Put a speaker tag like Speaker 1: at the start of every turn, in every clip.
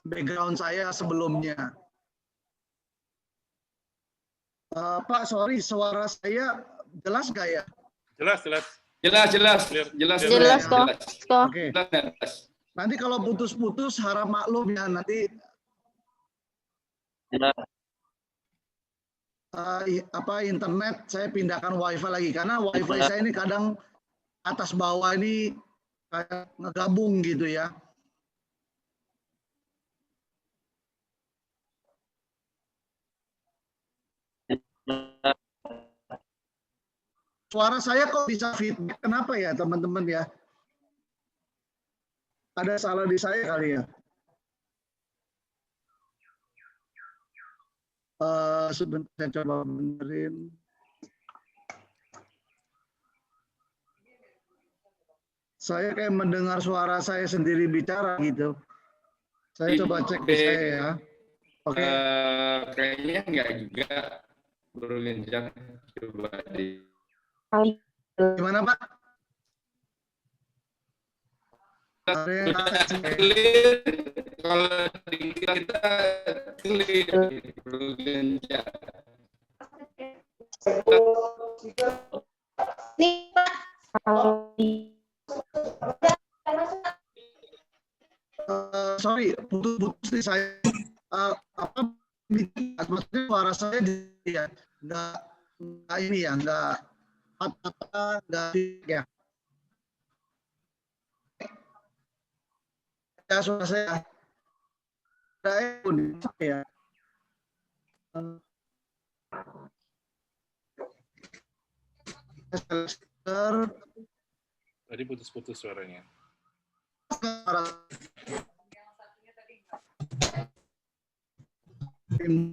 Speaker 1: background saya sebelumnya. Pak, sorry, suara saya jelas nggak ya?
Speaker 2: Jelas.
Speaker 3: Jelas kok.
Speaker 1: Oke. Nanti kalau putus-putus harap maklum ya, nanti internet saya pindahkan wifi lagi karena wifi saya ini kadang atas bawah ini kayak ngegabung gitu ya. Suara saya kok bisa feedback, kenapa ya teman-teman ya? Ada salah di saya kali ya? Sebentar saya coba benerin. Saya kayak mendengar suara saya sendiri bicara gitu. Saya coba cek di saya ya. Oke.
Speaker 4: Kayaknya enggak juga. Bergenjang coba di.
Speaker 1: Gimana Pak?
Speaker 4: Clear. Kalau di kita clear. Bergenjang.
Speaker 3: Nih Pak.
Speaker 1: Sorry, putus-putus nih saya. Maksudnya suara saya ya nggak ini ya, nggak ya. Ya suara saya ya.
Speaker 2: Tadi putus-putus suaranya.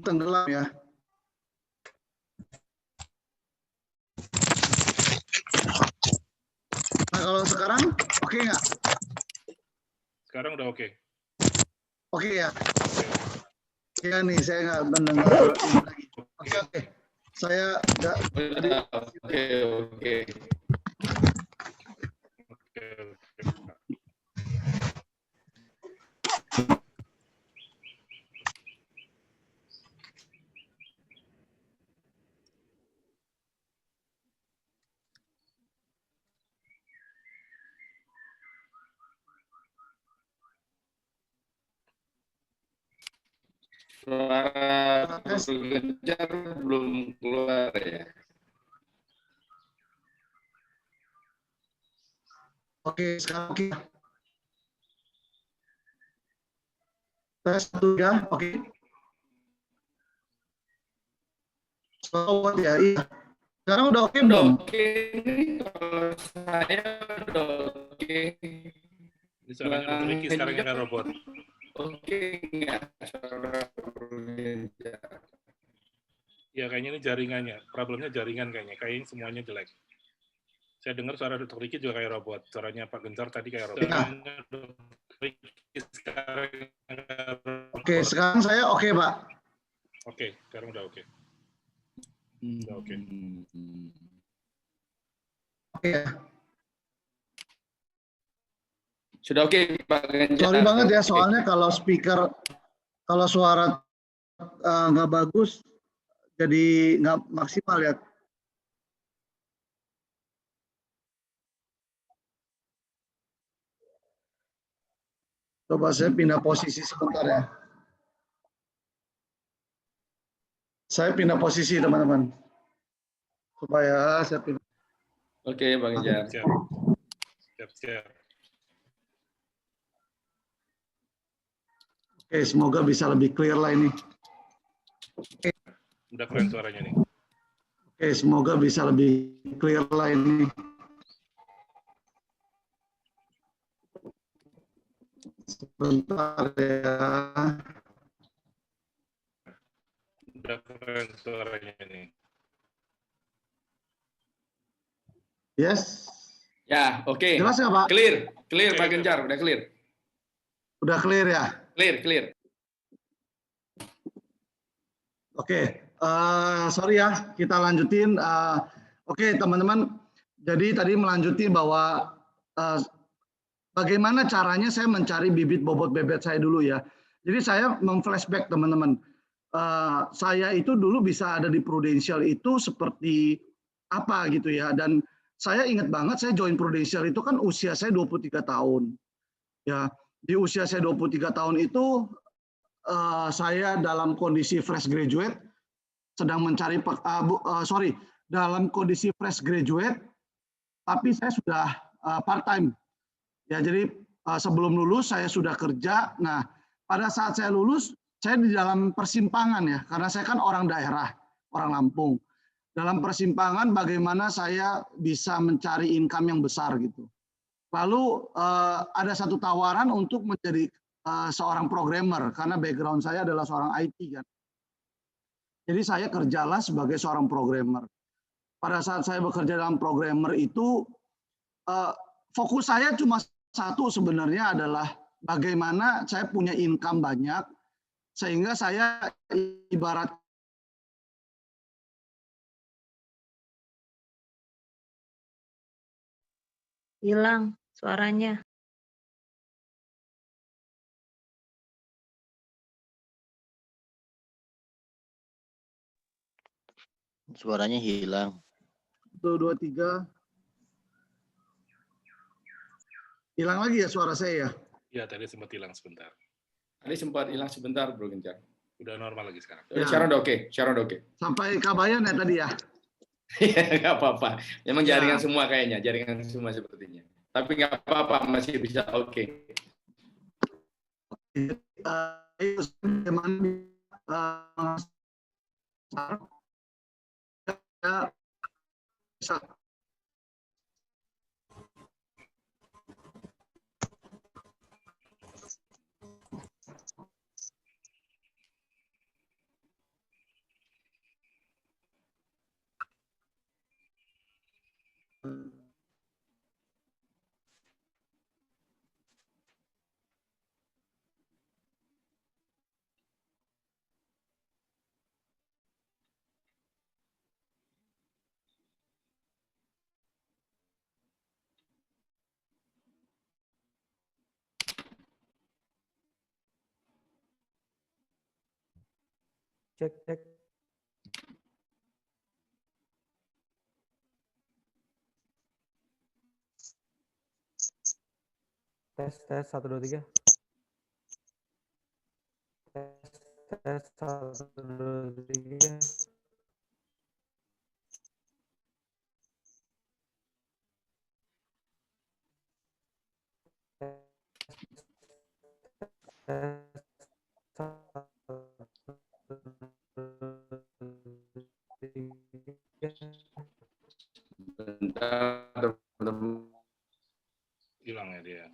Speaker 1: Tenggelam ya. Nah kalau sekarang oke nggak?
Speaker 2: Sekarang udah oke.
Speaker 1: Oke ya. Ya nih saya nggak mendengar ini lagi. Oke. Saya nggak.
Speaker 4: Oke. Suara bergencar belum keluar ya.
Speaker 1: Oke, sekarang oke. Tes 1 ya, oke. Slowat ya, iya. Sekarang udah oke belum?
Speaker 4: Oke, kalau saya udah oke.
Speaker 2: Ini suaranya udah tricky sekarang yang robot.
Speaker 4: Oke, enggak suara bergencar.
Speaker 2: Ya kayaknya ini jaringannya. Problemnya jaringan kayaknya. Kayaknya semuanya jelek. Saya dengar suara Dr. Riki juga kayak robot. Suaranya Pak Gencar tadi kayak robot.
Speaker 1: Oke, sekarang saya oke, Pak.
Speaker 2: Oke, sekarang udah oke. Udah oke.
Speaker 1: Oke.
Speaker 4: Sudah oke, Pak Gencar.
Speaker 1: Sorry banget ya, soalnya kalau speaker, kalau suara nggak bagus, jadi nggak maksimal ya. Coba saya pindah posisi sebentar ya. Saya pindah posisi, teman-teman. Supaya saya pindah.
Speaker 4: Oke, Bang Gencar.
Speaker 2: Siap.
Speaker 1: Oke, semoga bisa lebih clear lah ini. Oke.
Speaker 2: Udah keren suaranya nih.
Speaker 1: Oke, semoga bisa lebih clear lah ini. Sebentar ya.
Speaker 2: Udah keren suaranya nih.
Speaker 1: Yes.
Speaker 4: Ya, oke.
Speaker 1: Jelas nggak, Pak?
Speaker 4: Clear, Pak Gencar, udah clear.
Speaker 1: Udah clear ya?
Speaker 4: Clear.
Speaker 1: Oke, sorry ya, kita lanjutin. Oke, teman-teman. Jadi tadi melanjuti bahwa bagaimana caranya saya mencari bibit bobot bebek saya dulu ya. Jadi saya memflashback teman-teman. Saya itu dulu bisa ada di Prudential itu seperti apa gitu ya. Dan saya ingat banget saya join Prudential itu kan usia saya 23 tahun. Ya, di usia saya 23 tahun itu saya dalam kondisi fresh graduate sedang mencari dalam kondisi fresh graduate tapi saya sudah part time. Ya, jadi sebelum lulus saya sudah kerja. Nah, pada saat saya lulus, saya di dalam persimpangan ya, karena saya kan orang daerah, orang Lampung. Dalam persimpangan bagaimana saya bisa mencari income yang besar gitu. Lalu ada satu tawaran untuk menjadi seorang programmer, karena background saya adalah seorang IT kan. Jadi saya kerjalah sebagai seorang programmer. Pada saat saya bekerja dalam programmer itu, fokus saya cuma satu sebenarnya adalah bagaimana saya punya income banyak sehingga saya ibarat
Speaker 3: Hilang suaranya.
Speaker 5: Suaranya hilang.
Speaker 1: 1, 2, 3 hilang lagi ya suara saya ya.
Speaker 2: Ya, tadi sempat hilang sebentar.
Speaker 4: Tadi sempat hilang sebentar, Bro Gencar.
Speaker 2: Udah normal lagi sekarang.
Speaker 1: Ya.
Speaker 4: Sekarang udah oke, sekarang udah oke.
Speaker 1: Sampai Kabayan ya tadi ya.
Speaker 4: Nggak apa-apa. Memang
Speaker 1: Ya.
Speaker 4: jaringan semua kayaknya, jaringan semua sepertinya. Tapi nggak apa-apa, masih bisa oke.
Speaker 1: Itu bagaimana bisa
Speaker 6: Cek, cek. Tes 1 2 3. Tes 1 2 3.
Speaker 4: Bentar, teman-teman.
Speaker 2: Hilang ya dia.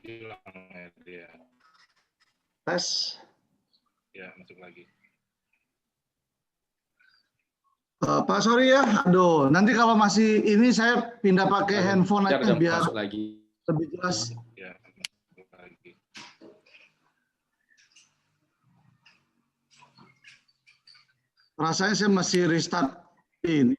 Speaker 2: Hilang ya dia.
Speaker 1: tes.
Speaker 2: Ya, masuk lagi.
Speaker 1: Pak sorry ya, aduh nanti kalau masih ini saya pindah pakai handphone
Speaker 4: Bentar,
Speaker 1: aja
Speaker 4: udah
Speaker 1: biar
Speaker 4: masuk lagi.
Speaker 1: lebih jelas.
Speaker 2: Ya, masuk lagi.
Speaker 1: Rasanya saya masih restart ini.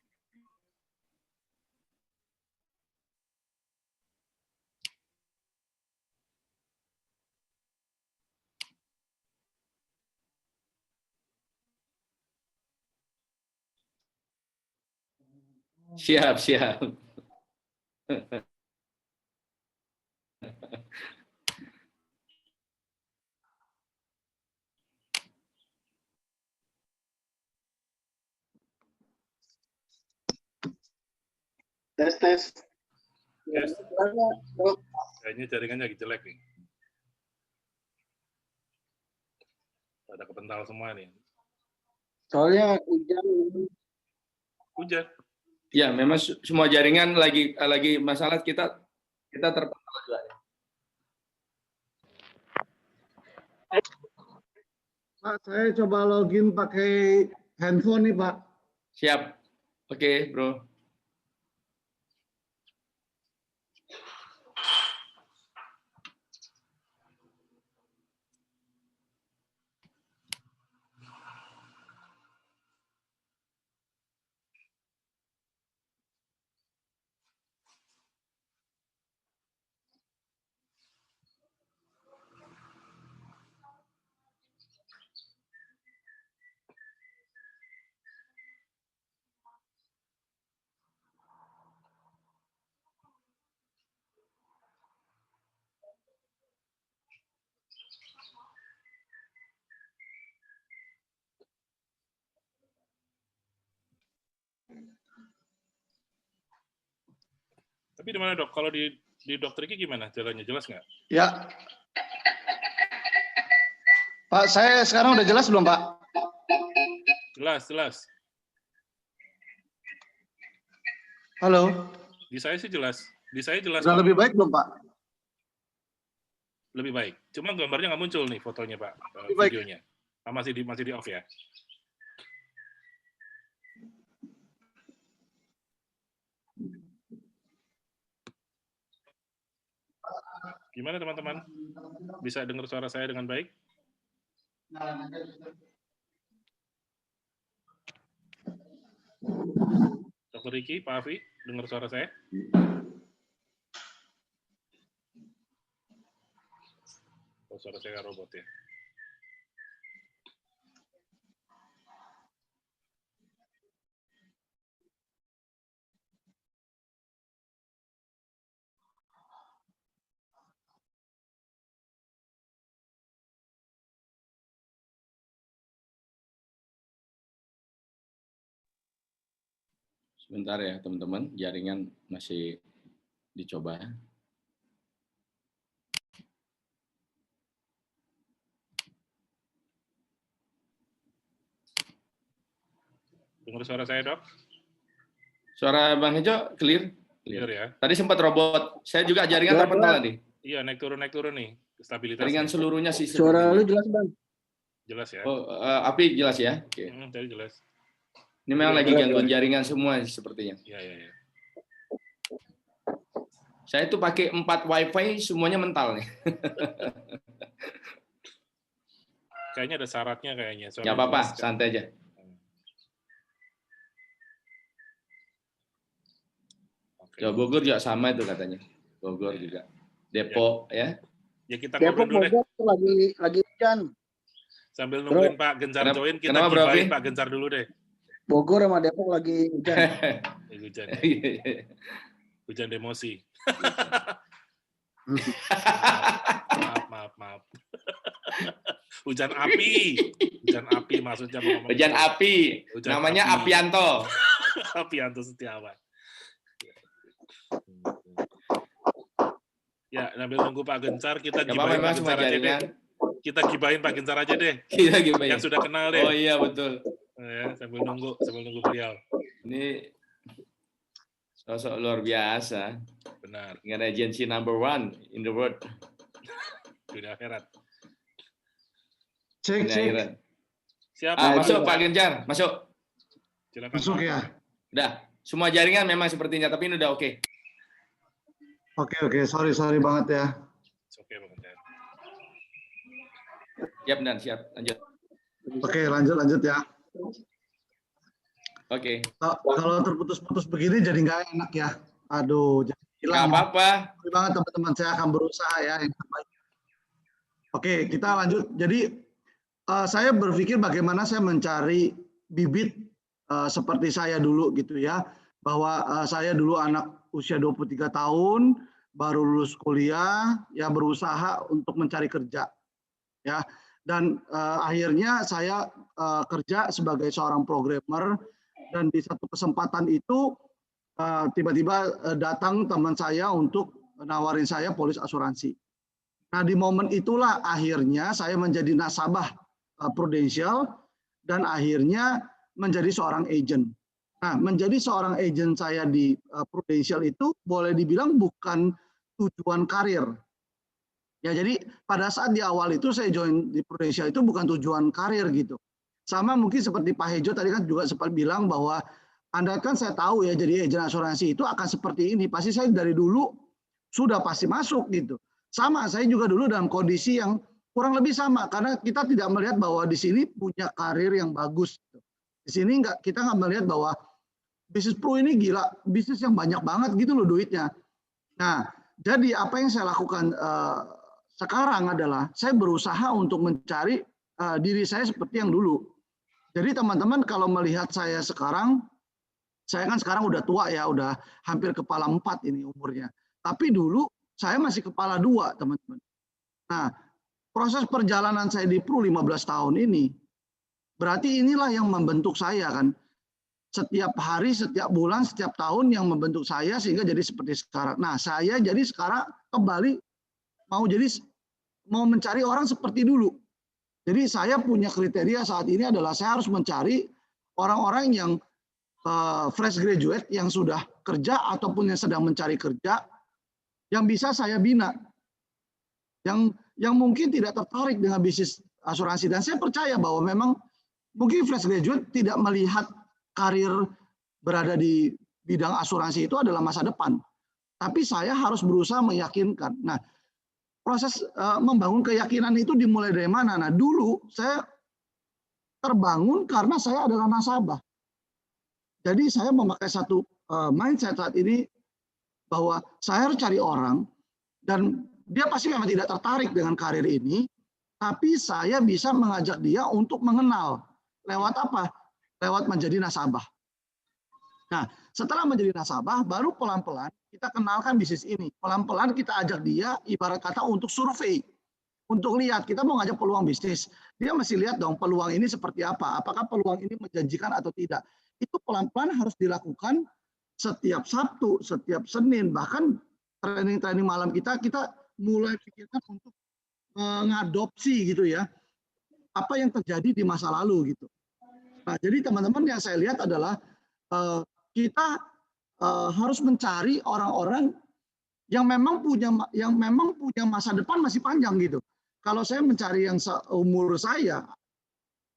Speaker 4: Siap, siap.
Speaker 1: Tes tes.
Speaker 2: Yes. Kayaknya jaringannya lagi jelek nih. Ada kepental semua nih.
Speaker 1: Soalnya hujan.
Speaker 2: Hujan.
Speaker 4: Ya, memang semua jaringan lagi masalah, kita terpental juga.
Speaker 1: Pak, saya coba login pakai handphone nih, Pak.
Speaker 4: Siap. Oke, Bro.
Speaker 2: Tapi di mana dok? Kalau di dokter Iki gimana? Jalannya jelas nggak?
Speaker 1: Ya. Pak, saya sekarang udah jelas belum, Pak?
Speaker 2: Jelas.
Speaker 1: Halo.
Speaker 2: Di saya sih jelas. Di saya jelas.
Speaker 1: Sudah
Speaker 2: Pak.
Speaker 1: lebih baik belum, Pak?
Speaker 2: Lebih baik. Cuma gambarnya nggak muncul nih fotonya, Pak.
Speaker 1: Lebih baik.
Speaker 2: Videonya. Masih di off ya. Gimana teman-teman? Bisa dengar suara saya dengan baik? Dr. Riki, Pak Afi, dengar suara saya? Oh, suara saya robot ya.
Speaker 4: Sebentar ya teman-teman, jaringan masih dicoba.
Speaker 2: Dengar suara saya, Dok?
Speaker 4: Suara Bang Hejo clear?
Speaker 2: Clear ya?
Speaker 4: Tadi sempat robot. Saya juga jaringan terpental tadi.
Speaker 2: Iya, naik turun nih. Stabilitas.
Speaker 4: Jaringan seluruhnya sih.
Speaker 7: Suara lu jelas, Bang.
Speaker 2: Jelas ya?
Speaker 4: Oh, Api jelas ya? Oke.
Speaker 2: Tadi jelas.
Speaker 4: Ini memang lagi gangguan jaringan semua sepertinya.
Speaker 2: Iya.
Speaker 4: Saya tuh pakai 4 WiFi semuanya mental nih.
Speaker 2: Kayaknya ada syaratnya kayaknya.
Speaker 4: Nggak apa-apa, santai aja.
Speaker 2: Okay.
Speaker 4: Ya, Bogor juga sama itu katanya. Bogor juga. Depok ya.
Speaker 2: Ya kita
Speaker 7: Depok
Speaker 2: ngobrol dulu deh.
Speaker 7: lagi hujan.
Speaker 2: Sambil nungguin Pak Gencar join, kita
Speaker 4: kenapa,
Speaker 2: gibahin Pak Gencar dulu deh.
Speaker 7: Bogor sama Depok lagi hujan.
Speaker 2: Hujan. Hujan emosi. Maaf. Hujan api maksudnya.
Speaker 4: Hujan api. Namanya Apianto.
Speaker 2: Apianto Setiawan. Ya, sambil nunggu Pak Gencar, kita gibahin Pak Gencar aja deh. Kita gibahin Pak Gencar aja deh.
Speaker 4: Kita gibahin.
Speaker 2: Yang sudah kenal deh.
Speaker 4: Oh iya, betul.
Speaker 2: Ya, sambil nunggu beliau.
Speaker 4: Ini sosok luar biasa.
Speaker 2: Benar.
Speaker 4: Dengan agensi number 1 in the world.
Speaker 2: Dunia akhirat.
Speaker 1: Cek.
Speaker 2: Siapa?
Speaker 4: Masuk Pak Gencar, masuk.
Speaker 2: Silakan.
Speaker 1: Masuk ya.
Speaker 4: Udah, semua jaringan memang sepertinya, tapi ini udah oke.
Speaker 1: Oke. Sorry banget ya.
Speaker 2: Oke, Bang Gencar.
Speaker 4: Siap dan siap, lanjut.
Speaker 1: Oke, lanjut ya.
Speaker 4: Oke.
Speaker 1: Kalau terputus-putus begini jadi nggak enak ya. Aduh, jadi hilang.
Speaker 4: Nggak apa-apa.
Speaker 1: Sorry banget teman-teman, saya akan berusaha ya yang terbaik. Oke, kita lanjut. Jadi saya berpikir bagaimana saya mencari bibit seperti saya dulu gitu ya. Bahwa saya dulu anak usia 23 tahun, baru lulus kuliah, ya berusaha untuk mencari kerja. Ya, dan akhirnya saya kerja sebagai seorang programmer, dan di satu kesempatan itu tiba-tiba datang teman saya untuk nawarin saya polis asuransi. Nah, di momen itulah akhirnya saya menjadi nasabah Prudential dan akhirnya menjadi seorang agent. Nah, menjadi seorang agent saya di Prudential itu boleh dibilang bukan tujuan karir. Ya, jadi pada saat di awal itu saya join di Prudential itu bukan tujuan karir gitu. Sama mungkin seperti Pak Hejo tadi kan juga sempat bilang bahwa andaikan saya tahu ya jadi agen asuransi itu akan seperti ini, pasti saya dari dulu sudah pasti masuk gitu. Sama, saya juga dulu dalam kondisi yang kurang lebih sama karena kita tidak melihat bahwa di sini punya karir yang bagus. Di sini kita nggak melihat bahwa bisnis pro ini gila, bisnis yang banyak banget gitu loh duitnya. Nah, jadi apa yang saya lakukan sekarang adalah saya berusaha untuk mencari diri saya seperti yang dulu. Jadi teman-teman kalau melihat saya sekarang, saya kan sekarang udah tua ya, udah hampir kepala 4 ini umurnya. Tapi dulu saya masih kepala 2 teman-teman. Nah, proses perjalanan saya di Pro 15 tahun ini, berarti inilah yang membentuk saya kan. setiap hari, setiap bulan, setiap tahun yang membentuk saya sehingga jadi seperti sekarang. Nah, saya jadi sekarang kembali mau mencari orang seperti dulu. Jadi saya punya kriteria saat ini adalah saya harus mencari orang-orang yang fresh graduate yang sudah kerja ataupun yang sedang mencari kerja yang bisa saya bina. Yang mungkin tidak tertarik dengan bisnis asuransi, dan saya percaya bahwa memang mungkin fresh graduate tidak melihat karir berada di bidang asuransi itu adalah masa depan. Tapi saya harus berusaha meyakinkan. Nah, proses membangun keyakinan itu dimulai dari mana? Nah, dulu saya terbangun karena saya adalah nasabah. Jadi saya memakai satu mindset saat ini bahwa saya harus cari orang dan dia pasti memang tidak tertarik dengan karir ini, tapi saya bisa mengajak dia untuk mengenal. Lewat apa? Lewat menjadi nasabah. Nah, setelah menjadi nasabah, baru pelan-pelan kita kenalkan bisnis ini. Pelan-pelan kita ajak dia, ibarat kata untuk survei. Untuk lihat, kita mau ngajak peluang bisnis. Dia mesti lihat dong peluang ini seperti apa. Apakah peluang ini menjanjikan atau tidak. Itu pelan-pelan harus dilakukan setiap Sabtu, setiap Senin. Bahkan training-training malam kita mulai pikirkan untuk mengadopsi gitu ya. Apa yang terjadi di masa lalu gitu. Nah, jadi teman-teman yang saya lihat adalah kita harus mencari orang-orang yang memang punya masa depan masih panjang gitu. Kalau saya mencari yang seumur saya,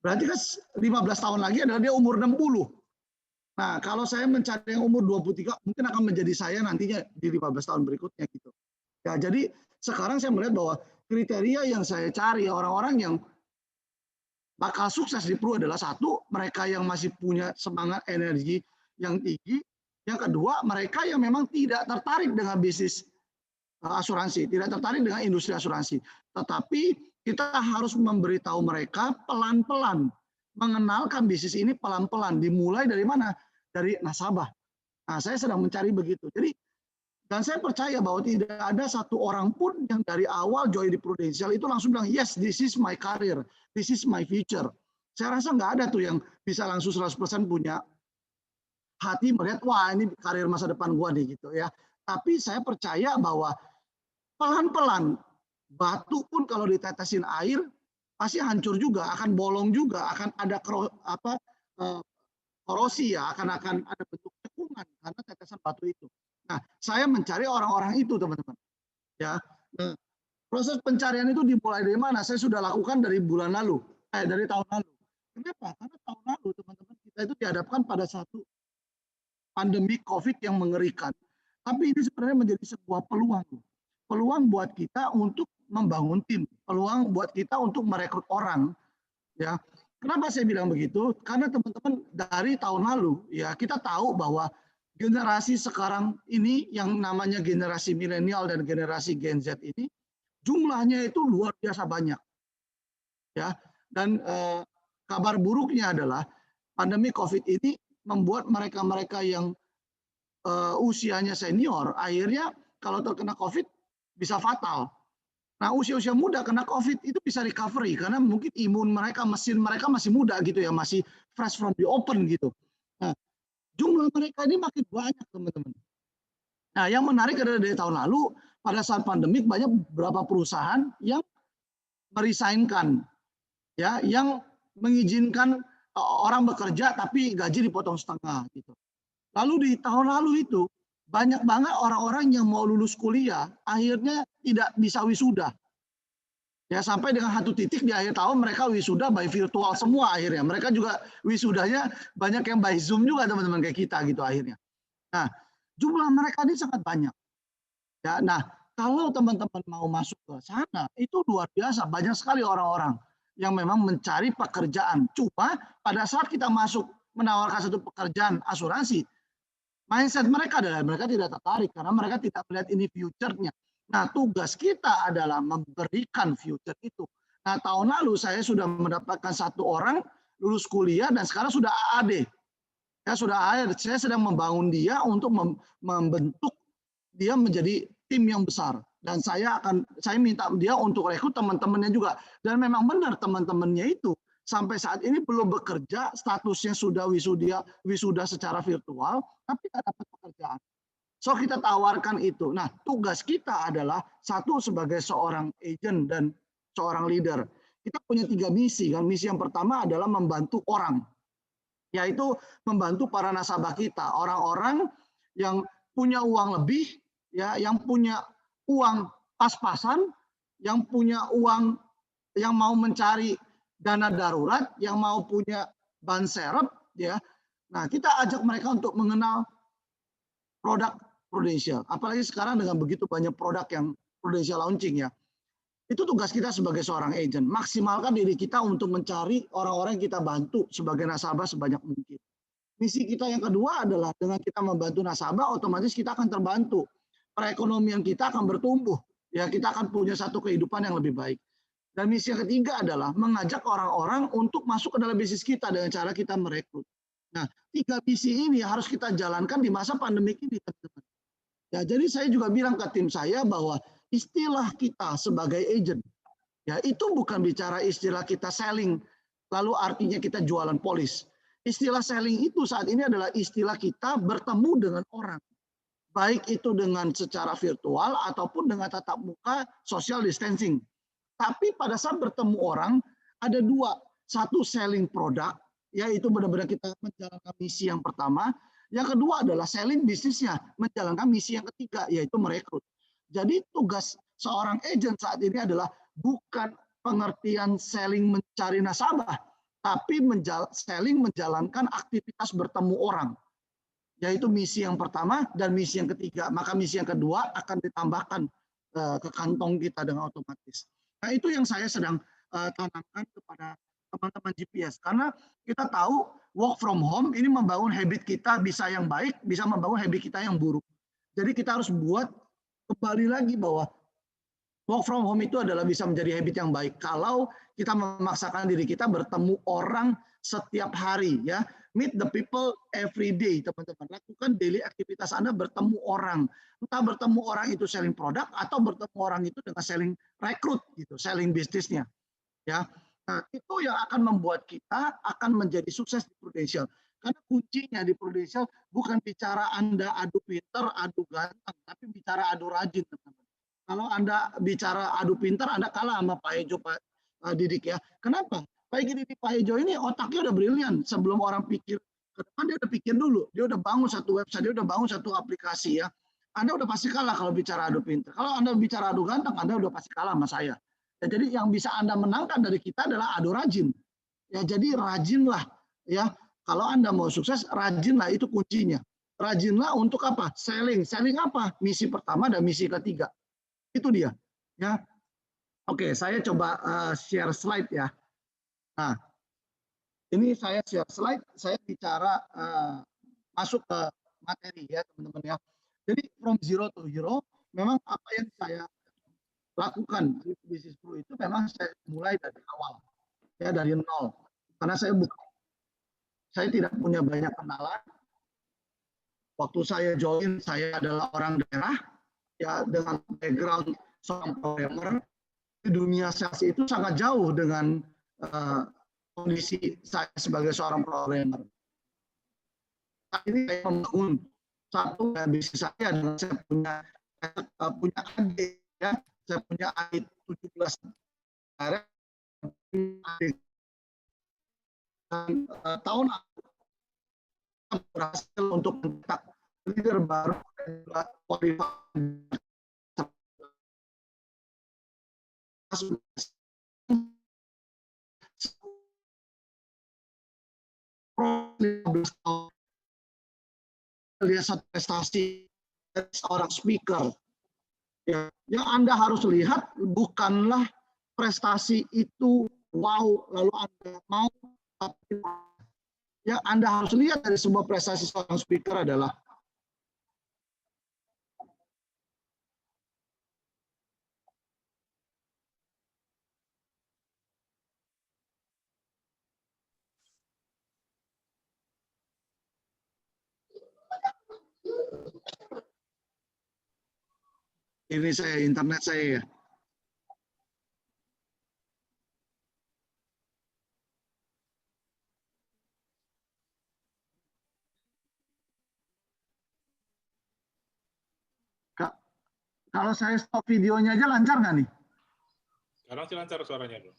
Speaker 1: berarti kan 15 tahun lagi adalah dia umur 60. Nah, kalau saya mencari yang umur 23, mungkin akan menjadi saya nantinya di 15 tahun berikutnya gitu. Ya, jadi sekarang saya melihat bahwa kriteria yang saya cari orang-orang yang bakal sukses di Pru adalah satu, mereka yang masih punya semangat energi yang tinggi. Yang kedua, mereka yang memang tidak tertarik dengan bisnis asuransi, tidak tertarik dengan industri asuransi. Tetapi kita harus memberitahu mereka pelan-pelan, mengenalkan bisnis ini pelan-pelan. Dimulai dari mana? Dari nasabah. Nah, saya sedang mencari begitu. Jadi, dan saya percaya bahwa tidak ada satu orang pun yang dari awal join di Prudential itu langsung bilang, yes, this is my career, this is my future. Saya rasa nggak ada tuh yang bisa langsung 100% punya hati melihat, wah ini karir masa depan gua nih gitu ya. Tapi saya percaya bahwa pelan-pelan, batu pun kalau ditetesin air, pasti hancur juga, akan bolong juga, akan ada korosi ya, akan ada bentuk cekungan karena tetesan batu itu. Nah, saya mencari orang-orang itu, teman-teman. Ya, nah, proses pencarian itu dimulai dari mana? Saya sudah lakukan dari dari tahun lalu. Kenapa? Karena tahun lalu, teman-teman, kita itu dihadapkan pada satu pandemi COVID yang mengerikan. Tapi ini sebenarnya menjadi sebuah peluang. Peluang buat kita untuk membangun tim. Peluang buat kita untuk merekrut orang. Ya, kenapa saya bilang begitu? Karena teman-teman dari tahun lalu, ya kita tahu bahwa generasi sekarang ini yang namanya generasi milenial dan generasi Gen Z ini jumlahnya itu luar biasa banyak. Ya, dan kabar buruknya adalah pandemi COVID ini membuat mereka-mereka yang usianya senior akhirnya kalau terkena COVID bisa fatal. Nah, usia-usia muda kena COVID itu bisa recovery karena mungkin imun mereka, mesin mereka masih muda gitu ya, masih fresh from the open gitu. Nah, jumlah mereka ini makin banyak, teman-teman. Nah, yang menarik adalah dari tahun lalu, pada saat pandemik banyak beberapa perusahaan yang meresignkan, ya, yang mengizinkan orang bekerja tapi gaji dipotong setengah, gitu. Lalu di tahun lalu itu banyak banget orang-orang yang mau lulus kuliah akhirnya tidak bisa wisuda. Ya, sampai dengan satu titik di akhir tahun mereka wisuda by virtual semua akhirnya. Mereka juga wisudanya banyak yang by Zoom juga, teman-teman, kayak kita gitu akhirnya. Nah, jumlah mereka ini sangat banyak. Ya, nah, kalau teman-teman mau masuk ke sana, itu luar biasa. Banyak sekali orang-orang yang memang mencari pekerjaan. Cuma pada saat kita masuk menawarkan satu pekerjaan asuransi, mindset mereka adalah mereka tidak tertarik karena mereka tidak melihat ini future-nya. Nah, tugas kita adalah memberikan future itu. Nah, tahun lalu saya sudah mendapatkan satu orang lulus kuliah dan sekarang sudah AAD. Ya, sudah AAD. Saya sedang membangun dia untuk membentuk dia menjadi tim yang besar. Dan saya minta dia untuk rekrut teman-temannya juga. Dan memang benar teman-temannya itu sampai saat ini belum bekerja, statusnya sudah wisuda secara virtual, tapi tidak dapat pekerjaan. So kita tawarkan itu. Nah, tugas kita adalah satu sebagai seorang agent dan seorang leader. Kita punya 3 misi kan. Misi yang pertama adalah membantu orang, yaitu membantu para nasabah kita, orang-orang yang punya uang lebih, ya, yang punya uang pas-pasan, yang punya uang yang mau mencari dana darurat, yang mau punya ban serep, ya. Nah, kita ajak mereka untuk mengenal produk Prudential. Apalagi sekarang dengan begitu banyak produk yang Prudential launching, ya. Itu tugas kita sebagai seorang agent. Maksimalkan diri kita untuk mencari orang-orang yang kita bantu sebagai nasabah sebanyak mungkin. Misi kita yang kedua adalah dengan kita membantu nasabah, otomatis kita akan terbantu. Perekonomian kita akan bertumbuh. Ya, kita akan punya satu kehidupan yang lebih baik. Dan misi yang ketiga adalah mengajak orang-orang untuk masuk ke dalam bisnis kita dengan cara kita merekrut. Nah, 3 misi ini harus kita jalankan di masa pandemi ini, teman-teman. Ya, jadi saya juga bilang ke tim saya bahwa istilah kita sebagai agent, ya itu bukan bicara istilah kita selling, lalu artinya kita jualan polis. Istilah selling itu saat ini adalah istilah kita bertemu dengan orang. Baik itu dengan secara virtual ataupun dengan tatap muka social distancing. Tapi pada saat bertemu orang, ada 2. Satu selling produk, yaitu benar-benar kita menjalankan misi yang pertama. Yang kedua adalah selling bisnisnya, menjalankan misi yang ketiga, yaitu merekrut. Jadi tugas seorang agent saat ini adalah bukan pengertian selling mencari nasabah, tapi selling menjalankan aktivitas bertemu orang. Yaitu misi yang pertama dan misi yang ketiga. Maka misi yang kedua akan ditambahkan ke kantong kita dengan otomatis. Nah, itu yang saya sedang tanamkan kepada teman-teman GPS. Karena kita tahu work from home ini membangun habit kita bisa yang baik, bisa membangun habit kita yang buruk. Jadi kita harus buat kembali lagi bahwa work from home itu adalah bisa menjadi habit yang baik kalau kita memaksakan diri kita bertemu orang setiap hari, ya. Meet the people every day, teman-teman. Lakukan daily aktivitas Anda bertemu orang. Entah bertemu orang itu selling produk atau bertemu orang itu dengan selling rekrut gitu, selling bisnisnya. Ya. Nah, itu yang akan membuat kita akan menjadi sukses di Prudential. Karena kuncinya di Prudential bukan bicara Anda adu pinter, adu ganteng, tapi bicara adu rajin, teman-teman. Kalau Anda bicara adu pinter, Anda kalah sama Pak Ejo, Pak Didik, ya. Kenapa? Pak Ejo ini otaknya udah brilian. Sebelum orang pikir ke depan, dia udah pikir dulu. Dia udah bangun satu website, dia udah bangun satu aplikasi, ya. Anda udah pasti kalah kalau bicara adu pinter. Kalau Anda bicara adu ganteng, Anda udah pasti kalah sama saya. Ya, jadi yang bisa Anda menangkan dari kita adalah adu rajin. Ya, jadi rajinlah, ya. Kalau Anda mau sukses, rajinlah, itu kuncinya. Rajinlah untuk apa? Selling. Selling apa? Misi pertama dan misi ketiga. Itu dia. Ya. Oke, saya coba share slide, ya. Nah, ini saya share slide, saya bicara masuk ke materi, ya, teman-teman, ya. Jadi from zero to hero, memang apa yang saya lakukan di Business Pro itu memang saya mulai dari awal, ya, dari nol. Karena saya tidak punya banyak kenalan. Waktu saya join, saya adalah orang daerah, ya, dengan background seorang programmer. Di dunia sales itu sangat jauh dengan kondisi saya sebagai seorang programmer. Saat ini saya membangun satu bisnis saya dengan saya punya adik, ya, saya punya adik 17 dan tahun berhasil untuk mencetak leader baru dan juga lihat satu prestasi dari seorang speaker, ya, yang Anda harus lihat bukanlah prestasi itu wow lalu Anda mau, tapi yang Anda harus lihat dari sebuah prestasi seorang speaker adalah ini saya internet saya, ya. Kalau saya stop videonya aja lancar nggak nih?
Speaker 2: Sekarang sih lancar suaranya, Bro.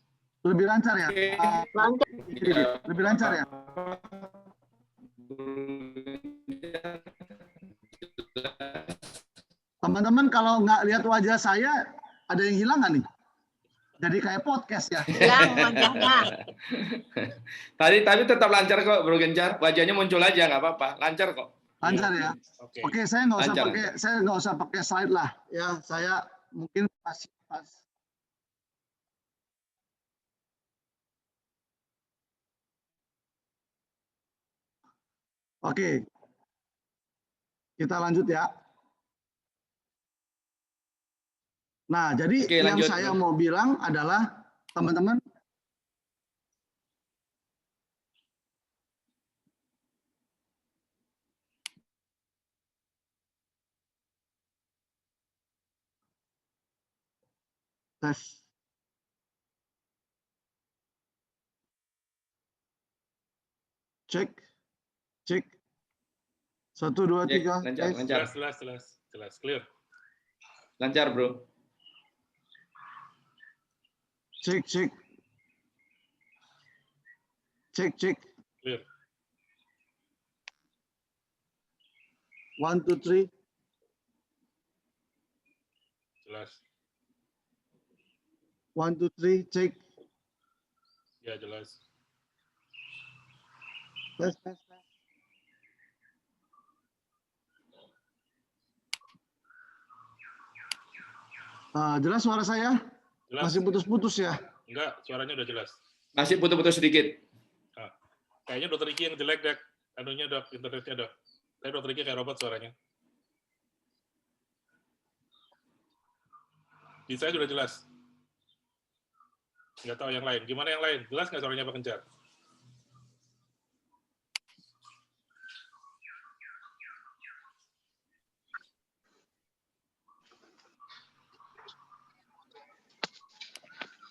Speaker 1: Lebih lancar ya?
Speaker 3: Lancar.
Speaker 1: Lebih lancar ya? Teman-teman kalau nggak lihat wajah saya, ada yang hilang nggak nih? Jadi kayak podcast ya.
Speaker 3: Hilang wajahnya.
Speaker 4: Tapi tetap lancar kok, Bro Gencar. Wajahnya muncul aja, nggak apa-apa. Lancar kok.
Speaker 1: Lancar ya.
Speaker 2: Oke.
Speaker 1: Oke, saya nggak
Speaker 4: Lancar.
Speaker 1: usah pakai slide lah. Ya, saya mungkin pas. Oke, kita lanjut ya. Nah, jadi
Speaker 4: Oke,
Speaker 1: yang
Speaker 4: lanjut.
Speaker 1: saya mau bilang adalah teman-teman, tes. Cek. 1, 2, 3.
Speaker 4: Lancar,
Speaker 1: tes.
Speaker 4: lancar.
Speaker 2: Jelas, clear.
Speaker 4: Lancar, Bro.
Speaker 1: Cek.
Speaker 2: Clear.
Speaker 1: 1, 2, 3.
Speaker 2: Jelas.
Speaker 1: 1, 2, 3. Cek.
Speaker 2: Ya, jelas.
Speaker 1: Tes. Jelas suara saya?
Speaker 2: Jelas.
Speaker 1: Masih putus-putus ya?
Speaker 2: Enggak, suaranya udah jelas.
Speaker 4: Masih putus-putus sedikit.
Speaker 2: Kayaknya Dokter Iki yang jelek, Dek. Anunya, Dok, internetnya, Dok. Tapi Dokter Iki kayak robot suaranya. Di saya sudah jelas. Nggak tahu yang lain. Gimana yang lain? Jelas nggak suaranya Pak Gencar?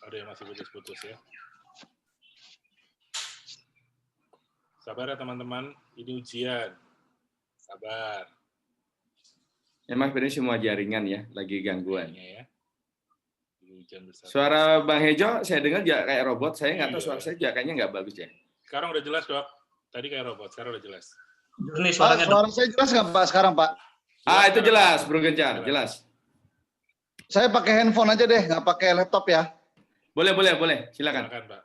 Speaker 2: Ada yang masih putus-putus ya. Sabar ya teman-teman, ini ujian. Sabar.
Speaker 4: Emang sebenarnya semua jaringan ya, lagi gangguan.
Speaker 2: Kayaknya ya. Ini ujian besar.
Speaker 4: Suara Bang Hejo, saya dengar juga kayak robot. Saya nggak tahu
Speaker 2: Iya.
Speaker 4: suara saya juga kayaknya nggak bagus ya.
Speaker 2: Sekarang udah jelas, Dok. Tadi kayak robot, sekarang udah jelas.
Speaker 8: Ini
Speaker 7: Pak,
Speaker 8: suaranya
Speaker 7: suara saya jelas nggak Pak sekarang Pak?
Speaker 4: Itu jelas, Bro Gencar, jelas.
Speaker 7: Saya pakai handphone aja deh, nggak pakai laptop ya.
Speaker 4: Boleh. Silakan.
Speaker 2: Silakan, Pak.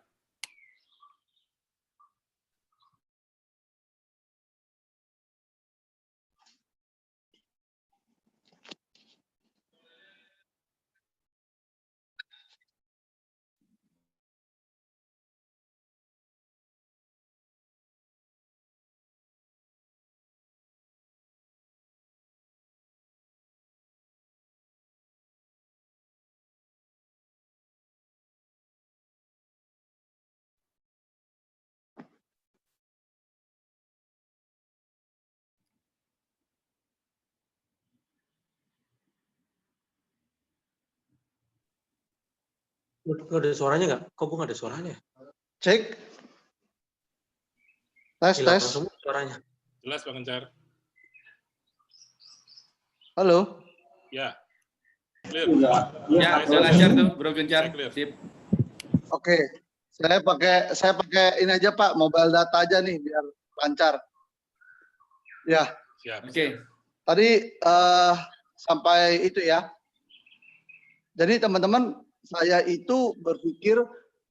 Speaker 8: Kok ada suaranya nggak? Kok gue nggak ada suaranya?
Speaker 7: Cek. Tes.
Speaker 8: Hilang semua suaranya.
Speaker 2: Jelas, Pak Gencar.
Speaker 7: Halo.
Speaker 2: Ya. Clear.
Speaker 4: Ya, udah lancar tuh, Bro Gencar.
Speaker 2: Clear.
Speaker 4: Sip.
Speaker 7: Oke. Saya pakai ini aja Pak, mobile data aja nih biar lancar. Ya.
Speaker 2: Siap.
Speaker 4: Oke.
Speaker 7: Tadi sampai itu ya. Jadi teman-teman, saya itu berpikir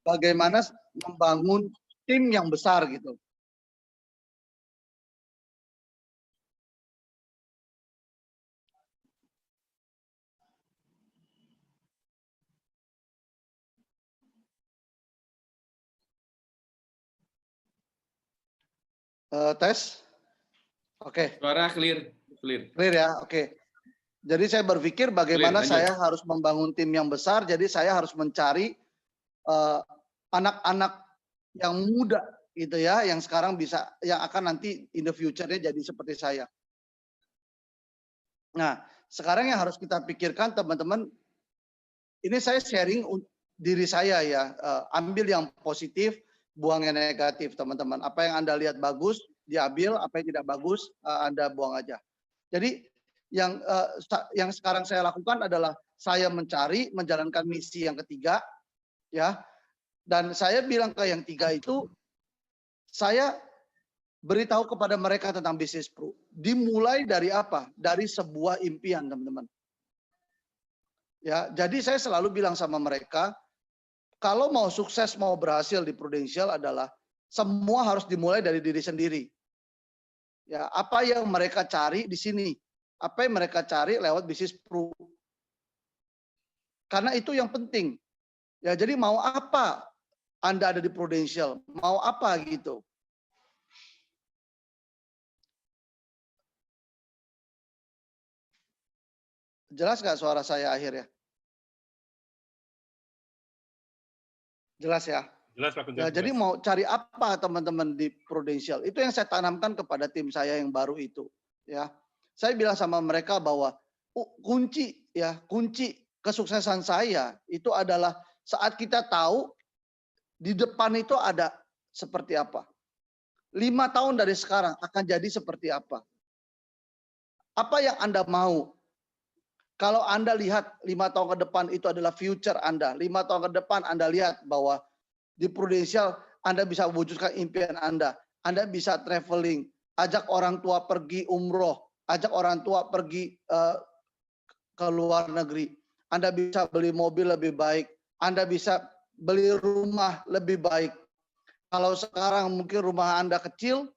Speaker 7: bagaimana membangun tim yang besar gitu. Tes. Oke.
Speaker 4: Suara clear.
Speaker 7: Clear ya, oke. Jadi saya berpikir bagaimana
Speaker 4: Clear, lanjut.
Speaker 7: saya harus membangun tim yang besar. Jadi saya harus mencari anak-anak yang muda gitu ya, yang sekarang bisa, yang akan nanti in the future-nya jadi seperti saya. Nah, sekarang yang harus kita pikirkan teman-teman, ini saya sharing diri saya ya, ambil yang positif, buang yang negatif teman-teman. Apa yang Anda lihat bagus, diambil, apa yang tidak bagus, Anda buang aja. Jadi yang sekarang saya lakukan adalah saya mencari, menjalankan misi yang ketiga, ya. Dan saya bilang ke yang tiga itu, saya beritahu kepada mereka tentang bisnis pro. Dimulai dari apa? Dari sebuah impian, teman-teman. Ya, jadi saya selalu bilang sama mereka, kalau mau sukses, mau berhasil di Prudential adalah semua harus dimulai dari diri sendiri. Ya, apa yang mereka cari di sini? Apa yang mereka cari lewat bisnis pro? Karena itu yang penting. Ya, jadi mau apa Anda ada di Prudential? Mau apa gitu? Jelas nggak suara saya akhirnya? Jelas ya?
Speaker 2: Jelas Pak
Speaker 7: Ya,
Speaker 2: Genjar.
Speaker 7: jadi mau cari apa teman-teman di Prudential? Itu yang saya tanamkan kepada tim saya yang baru itu. Ya, saya bilang sama mereka bahwa kunci kesuksesan saya itu adalah saat kita tahu di depan itu ada seperti apa. 5 tahun dari sekarang akan jadi seperti apa. Apa yang Anda mau? Kalau Anda lihat 5 tahun ke depan itu adalah future Anda. 5 tahun ke depan Anda lihat bahwa di Prudential Anda bisa wujudkan impian Anda. Anda bisa traveling, ajak orang tua pergi umroh, ajak orang tua pergi ke luar negeri. Anda bisa beli mobil lebih baik, Anda bisa beli rumah lebih baik. Kalau sekarang mungkin rumah Anda kecil,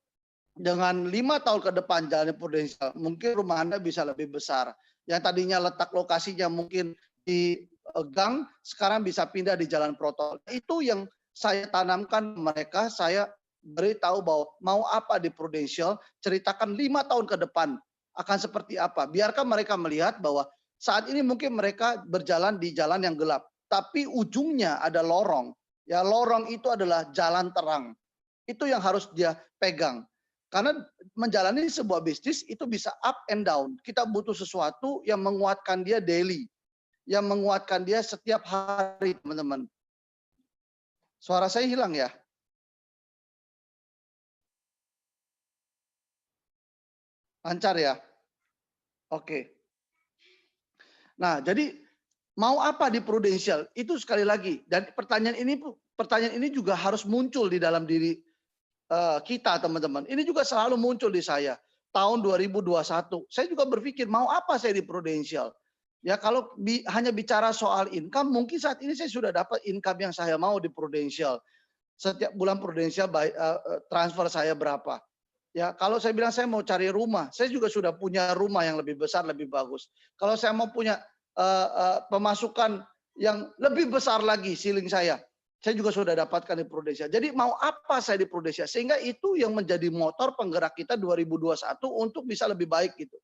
Speaker 7: dengan 5 tahun ke depan jalan Prudential, mungkin rumah Anda bisa lebih besar. Yang tadinya letak lokasinya mungkin di gang, sekarang bisa pindah di jalan protokol. Itu yang saya tanamkan mereka, saya beritahu bahwa mau apa di Prudential, ceritakan 5 tahun ke depan akan seperti apa. Biarkan mereka melihat bahwa saat ini mungkin mereka berjalan di jalan yang gelap, tapi ujungnya ada lorong. Ya, lorong itu adalah jalan terang. Itu yang harus dia pegang. Karena menjalani sebuah bisnis itu bisa up and down. Kita butuh sesuatu yang menguatkan dia daily. Yang menguatkan dia setiap hari, teman-teman. Suara saya hilang ya? Lancar ya? Oke. Nah, jadi mau apa di Prudential? Itu sekali lagi. Dan pertanyaan ini juga harus muncul di dalam diri kita, teman-teman. Ini juga selalu muncul di saya. Tahun 2021, saya juga berpikir mau apa saya di Prudential. Ya, kalau hanya bicara soal income, mungkin saat ini saya sudah dapat income yang saya mau di Prudential. Setiap bulan Prudential transfer saya berapa. Ya, kalau saya bilang saya mau cari rumah, saya juga sudah punya rumah yang lebih besar, lebih bagus. Kalau saya mau punya pemasukan yang lebih besar lagi ceiling saya juga sudah dapatkan di Prudential. Jadi mau apa saya di Prudential? Sehingga itu yang menjadi motor penggerak kita 2021 untuk bisa lebih baik gitu.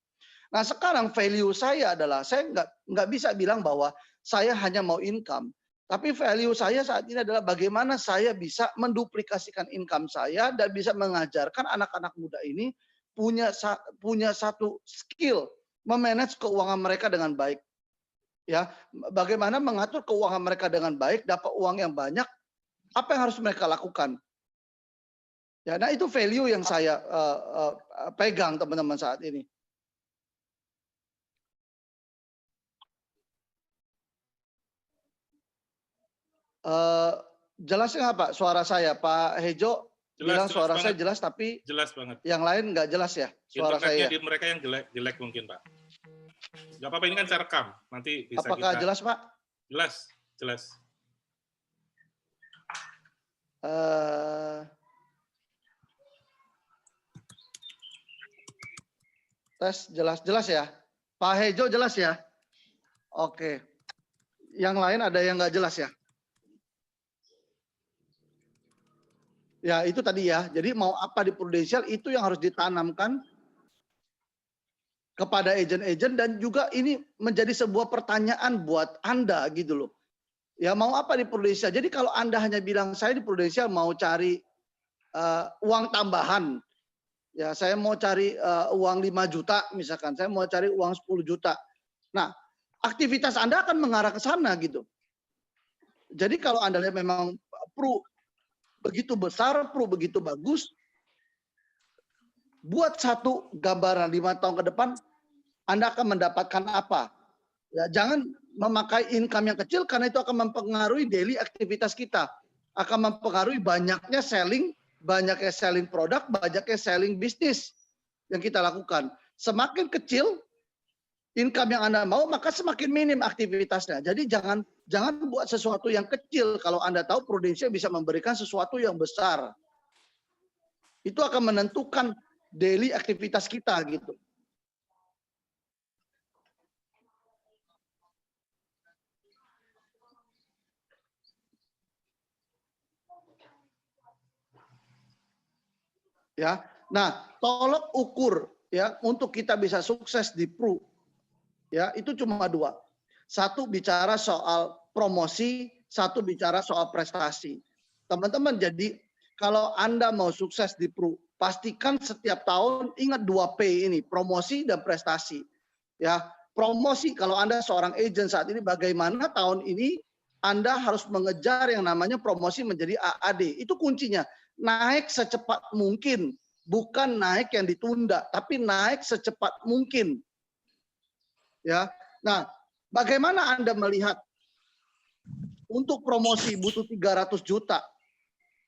Speaker 7: Nah, sekarang value saya adalah saya nggak bisa bilang bahwa saya hanya mau income. Tapi value saya saat ini adalah bagaimana saya bisa menduplikasikan income saya dan bisa mengajarkan anak-anak muda ini punya satu skill memanage keuangan mereka dengan baik. Ya, bagaimana mengatur keuangan mereka dengan baik, dapat uang yang banyak, apa yang harus mereka lakukan? Ya, nah itu value yang saya pegang, teman-teman, saat ini. Jelasnya apa suara saya, Pak Hejo? Bilang suara saya jelas, tapi
Speaker 2: jelas banget.
Speaker 7: Yang lain nggak jelas ya suara saya.
Speaker 2: Di mereka yang jelek mungkin, Pak. Nggak apa-apa, ini kan saya rekam. Nanti bisa
Speaker 7: apakah
Speaker 2: kita...
Speaker 7: jelas, Pak?
Speaker 2: Jelas.
Speaker 7: Tes jelas ya. Pak Hejo jelas ya. Oke. Yang lain ada yang nggak jelas ya? Ya itu tadi ya. Jadi mau apa di Prudential itu yang harus ditanamkan kepada agen-agen, dan juga ini menjadi sebuah pertanyaan buat Anda gitu loh. Ya mau apa di Prudential? Jadi kalau Anda hanya bilang saya di Prudential mau cari uang tambahan. Ya saya mau cari uang 5 juta misalkan, saya mau cari uang 10 juta. Nah, aktivitas Anda akan mengarah ke sana gitu. Jadi kalau Anda lihat memang Pro begitu besar, Pro begitu bagus, buat satu gambaran 5 tahun ke depan, Anda akan mendapatkan apa. Ya, jangan memakai income yang kecil karena itu akan mempengaruhi daily aktivitas kita. Akan mempengaruhi banyaknya selling produk, banyaknya selling bisnis yang kita lakukan. Semakin kecil income yang Anda mau, maka semakin minim aktivitasnya. Jadi jangan buat sesuatu yang kecil kalau Anda tahu Prudential bisa memberikan sesuatu yang besar. Itu akan menentukan daily aktivitas kita gitu. Ya. Nah, tolok ukur ya untuk kita bisa sukses di Pru. Ya, itu cuma dua. Satu bicara soal promosi, satu bicara soal prestasi. Teman-teman, jadi kalau Anda mau sukses di Pru, pastikan setiap tahun ingat 2P ini, promosi dan prestasi. Ya, promosi kalau Anda seorang agent saat ini bagaimana tahun ini Anda harus mengejar yang namanya promosi menjadi AAD. Itu kuncinya. Naik secepat mungkin, bukan naik yang ditunda, tapi naik secepat mungkin. Ya. Nah, bagaimana Anda melihat untuk promosi butuh 300 juta?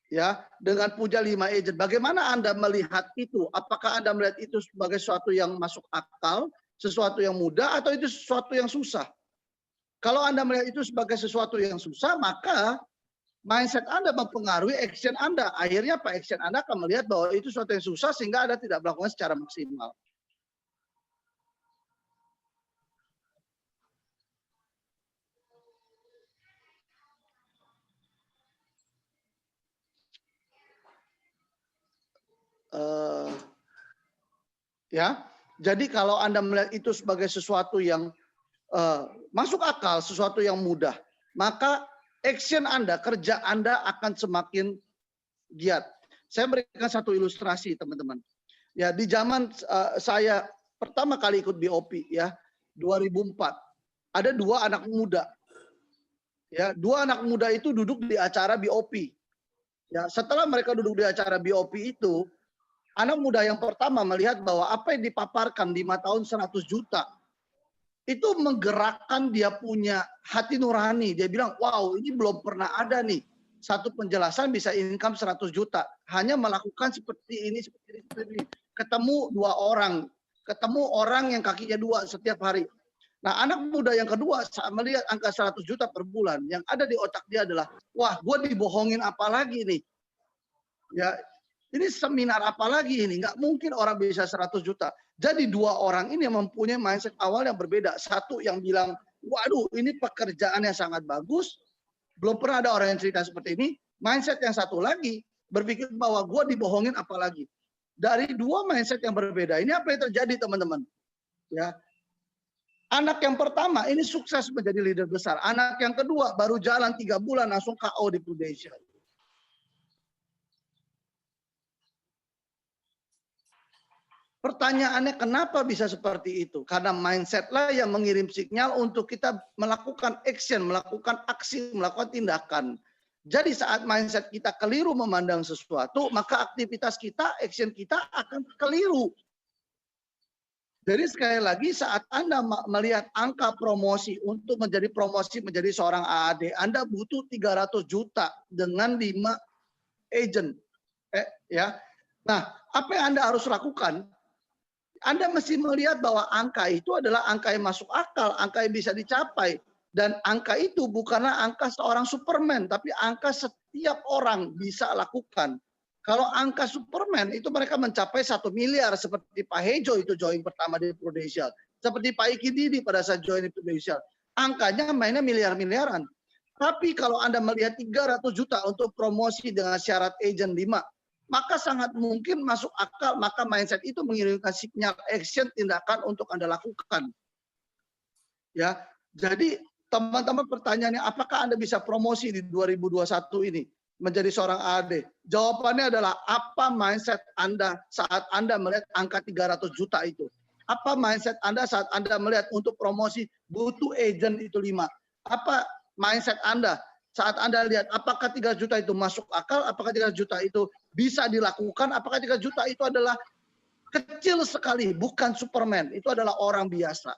Speaker 7: Ya, dengan punya 5 agent. Bagaimana Anda melihat itu? Apakah Anda melihat itu sebagai sesuatu yang masuk akal, sesuatu yang mudah, atau itu sesuatu yang susah? Kalau Anda melihat itu sebagai sesuatu yang susah, maka mindset Anda mempengaruhi action Anda. Akhirnya Pak action Anda akan melihat bahwa itu sesuatu yang susah sehingga Anda tidak melakukan secara maksimal. Ya, jadi kalau Anda melihat itu sebagai sesuatu yang masuk akal, sesuatu yang mudah, maka action Anda, kerja Anda akan semakin giat. Saya berikan satu ilustrasi, teman-teman. Ya, di zaman saya pertama kali ikut BOP, ya, 2004, ada 2 anak muda. Ya, 2 anak muda itu duduk di acara BOP. Ya, setelah mereka duduk di acara BOP itu, anak muda yang pertama melihat bahwa apa yang dipaparkan 5 tahun 100 juta, itu menggerakkan dia punya hati nurani. Dia bilang, wow, ini belum pernah ada nih. Satu penjelasan bisa income 100 juta. Hanya melakukan seperti ini, seperti ini. Ketemu 2 orang. Ketemu orang yang kakinya 2 setiap hari. Nah, anak muda yang kedua saat melihat angka 100 juta per bulan, yang ada di otak dia adalah, wah, gue dibohongin apa lagi nih? Ya, ini seminar apa lagi ini? Nggak mungkin orang bisa 100 juta. Jadi 2 orang ini mempunyai mindset awal yang berbeda. Satu yang bilang, waduh ini pekerjaan yang sangat bagus. Belum pernah ada orang yang cerita seperti ini. Mindset yang satu lagi berpikir bahwa gue dibohongin apa lagi. Dari 2 mindset yang berbeda. Ini apa yang terjadi teman-teman? Ya. Anak yang pertama ini sukses menjadi leader besar. Anak yang kedua baru jalan 3 bulan langsung KO di Prudential. Pertanyaannya kenapa bisa seperti itu? Karena mindset-lah yang mengirim sinyal untuk kita melakukan action, melakukan aksi, melakukan tindakan. Jadi saat mindset kita keliru memandang sesuatu, maka aktivitas kita, action kita akan keliru. Jadi sekali lagi saat Anda melihat angka promosi untuk menjadi seorang AAD, Anda butuh 300 juta dengan 5 agent. Ya. Nah, apa yang Anda harus lakukan? Anda mesti melihat bahwa angka itu adalah angka yang masuk akal, angka yang bisa dicapai. Dan angka itu bukanlah angka seorang Superman, tapi angka setiap orang bisa lakukan. Kalau angka Superman itu mereka mencapai 1 miliar seperti Pak Hejo itu join pertama di Prudential. Seperti Pak Iki Didi pada saat join di Prudential. Angkanya mainnya miliar-miliaran. Tapi kalau Anda melihat 300 juta untuk promosi dengan syarat agent 5, maka sangat mungkin masuk akal, maka mindset itu mengirimkan sinyal action tindakan untuk Anda lakukan. Ya, jadi teman-teman pertanyaannya apakah Anda bisa promosi di 2021 ini menjadi seorang AAD? Jawabannya adalah apa mindset Anda saat Anda melihat angka 300 juta itu? Apa mindset Anda saat Anda melihat untuk promosi butuh agent itu 5? Apa mindset Anda saat Anda lihat apakah 3 juta itu masuk akal, apakah 3 juta itu bisa dilakukan, apakah 3 juta itu adalah Kecil sekali, bukan Superman. Itu adalah orang biasa.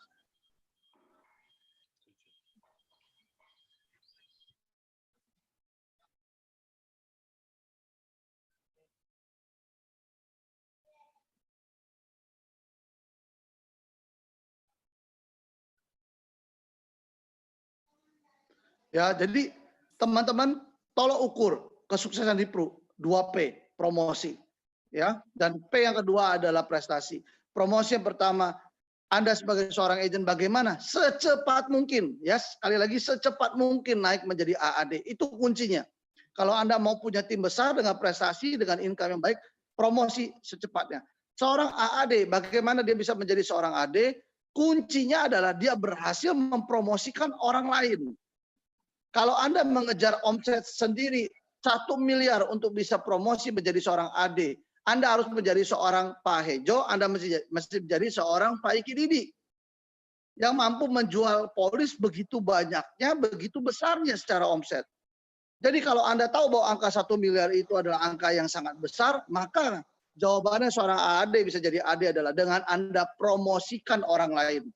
Speaker 7: Ya, jadi teman-teman tolong ukur kesuksesan di Pru 2P, promosi. Ya, dan P yang kedua adalah prestasi. Promosi yang pertama, Anda sebagai seorang agent bagaimana? Secepat mungkin, ya sekali lagi secepat mungkin naik menjadi AAD. Itu kuncinya. Kalau Anda mau punya tim besar dengan prestasi, dengan income yang baik, promosi secepatnya. Seorang AAD, bagaimana dia bisa menjadi seorang AD? Kuncinya adalah dia berhasil mempromosikan orang lain. Kalau Anda mengejar omset sendiri 1 miliar untuk bisa promosi menjadi seorang AD, Anda harus menjadi seorang Pak Hejo, Anda mesti menjadi seorang Pak Iki Didi yang mampu menjual polis begitu banyaknya, begitu besarnya secara omset. Jadi kalau Anda tahu bahwa angka 1 miliar itu adalah angka yang sangat besar, maka jawabannya seorang AD bisa jadi AD adalah dengan Anda promosikan orang lain.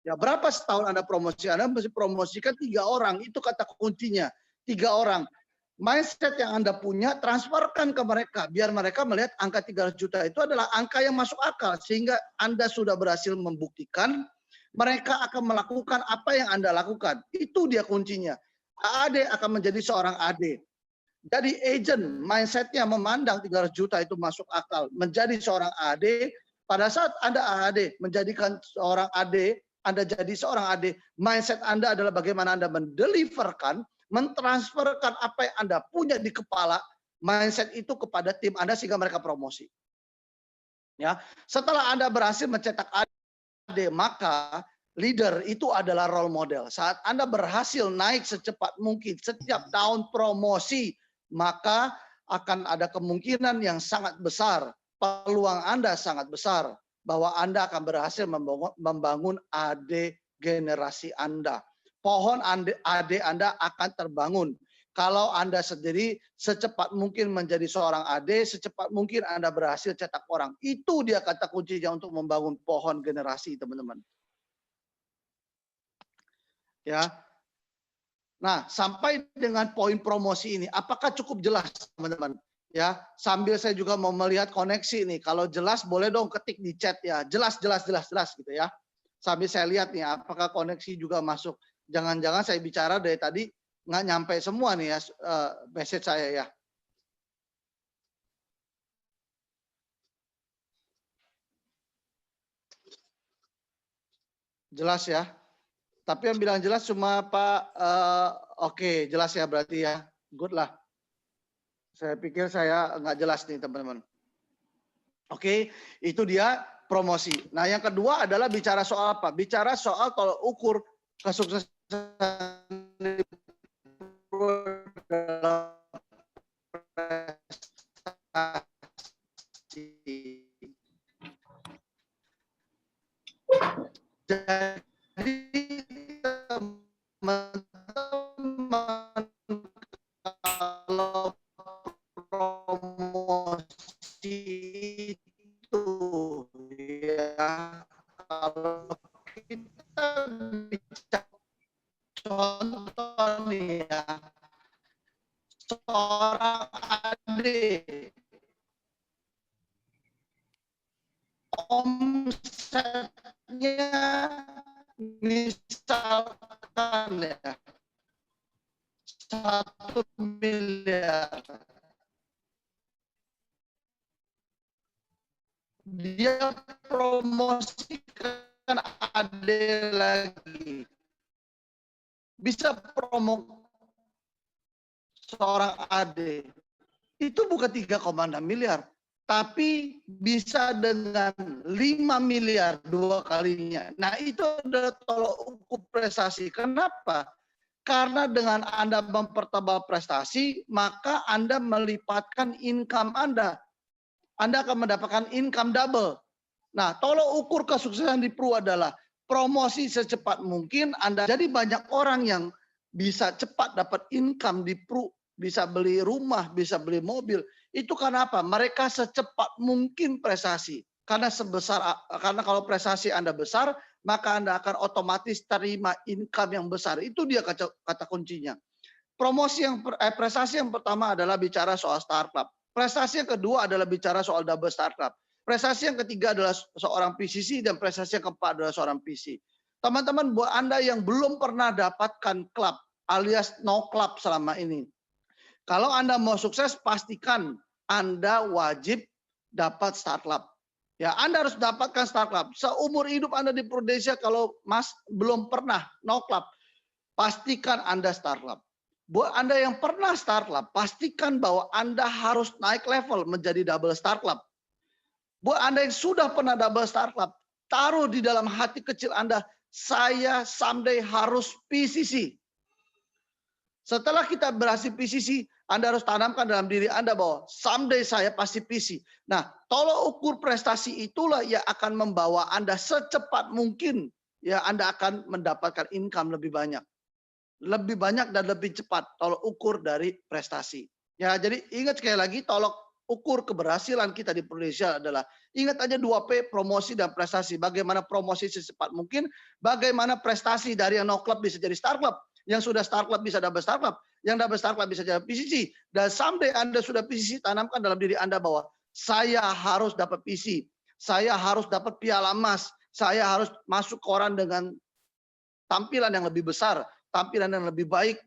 Speaker 7: Ya, berapa setahun Anda promosi? Anda mesti promosikan 3 orang. Itu kata kuncinya. 3 orang. Mindset yang Anda punya, transferkan ke mereka. Biar mereka melihat angka 300 juta itu adalah angka yang masuk akal. Sehingga Anda sudah berhasil membuktikan, mereka akan melakukan apa yang Anda lakukan. Itu dia kuncinya. AAD akan menjadi seorang AD. Jadi agent, mindsetnya memandang 300 juta itu masuk akal. Menjadi seorang AD, pada saat Anda AAD, menjadikan seorang AD, Anda jadi seorang AD, mindset Anda adalah bagaimana Anda mendeliverkan, mentransferkan apa yang Anda punya di kepala, mindset itu kepada tim Anda sehingga mereka promosi. Ya, setelah Anda berhasil mencetak AD, maka leader itu adalah role model. Saat Anda berhasil naik secepat mungkin setiap tahun promosi, maka akan ada kemungkinan yang sangat besar, peluang Anda sangat besar bahwa Anda akan berhasil membangun AD generasi Anda. Pohon AD Anda akan terbangun. Kalau Anda sendiri secepat mungkin menjadi seorang AD, secepat mungkin Anda berhasil cetak orang. Itu dia kata kuncinya untuk membangun pohon generasi, teman-teman. Ya. Nah, sampai dengan poin promosi ini, apakah cukup jelas, teman-teman? Ya, sambil saya juga mau melihat koneksi nih. Kalau jelas boleh dong ketik di chat ya. Jelas gitu ya. Sambil saya lihat nih apakah koneksi juga masuk. Jangan-jangan saya bicara dari tadi nggak nyampe semua nih ya message saya ya. Jelas ya. Tapi yang bilang jelas cuma Pak oke, jelas ya berarti ya. Good lah. Saya pikir saya nggak jelas nih teman-teman. Oke, itu dia promosi. Nah yang kedua adalah bicara soal apa? Bicara soal kalau ukur kesuksesan jadi teman-teman kalau promosi itu ya kalau kita bicara contoh nih ya seorang adik omsetnya misalkan ya 1 miliar. Dia promosikan AD lagi. Bisa promo seorang AD. Itu bukan 3,6 miliar. Tapi bisa dengan 5 miliar 2 kalinya. Nah itu adalah tolok ukur prestasi. Kenapa? Karena dengan Anda mempertebal prestasi, maka Anda melipatkan income Anda. Anda akan mendapatkan income double. Nah, tolok ukur kesuksesan di Pru adalah promosi secepat mungkin Anda. Jadi banyak orang yang bisa cepat dapat income di Pru, bisa beli rumah, bisa beli mobil. Itu karena apa? Mereka secepat mungkin prestasi. Karena kalau prestasi Anda besar, maka Anda akan otomatis terima income yang besar. Itu dia kata kuncinya. Prestasi yang pertama adalah bicara soal startup. Prestasi yang kedua adalah bicara soal double startup. Prestasi yang ketiga adalah seorang PCC dan prestasi yang keempat adalah seorang PC. Teman-teman, buat Anda yang belum pernah dapatkan klub alias no club selama ini, kalau Anda mau sukses, pastikan Anda wajib dapat startup. Ya, Anda harus dapatkan startup. Seumur hidup Anda di Prudensial, kalau belum pernah no club, pastikan Anda startup. Buat Anda yang pernah startup, pastikan bahwa Anda harus naik level menjadi double startup. Buat Anda yang sudah pernah double startup, taruh di dalam hati kecil Anda, saya someday harus PCC. Setelah kita berhasil PCC, Anda harus tanamkan dalam diri Anda bahwa someday saya pasti PC. Nah, tolok ukur prestasi itulah yang akan membawa Anda secepat mungkin, ya Anda akan mendapatkan income lebih banyak. Lebih banyak dan lebih cepat tolok ukur dari prestasi. Ya, jadi ingat sekali lagi, tolok ukur keberhasilan kita di Prudensial adalah ingat aja 2P, promosi dan prestasi. Bagaimana promosi secepat mungkin, bagaimana prestasi dari yang no club bisa jadi star club, yang sudah star club bisa double star club, yang double star club bisa jadi PCC, dan someday Anda sudah PCC, tanamkan dalam diri Anda bahwa saya harus dapat PC, saya harus dapat piala emas, saya harus masuk koran dengan tampilan yang lebih besar, tampilan yang lebih baik.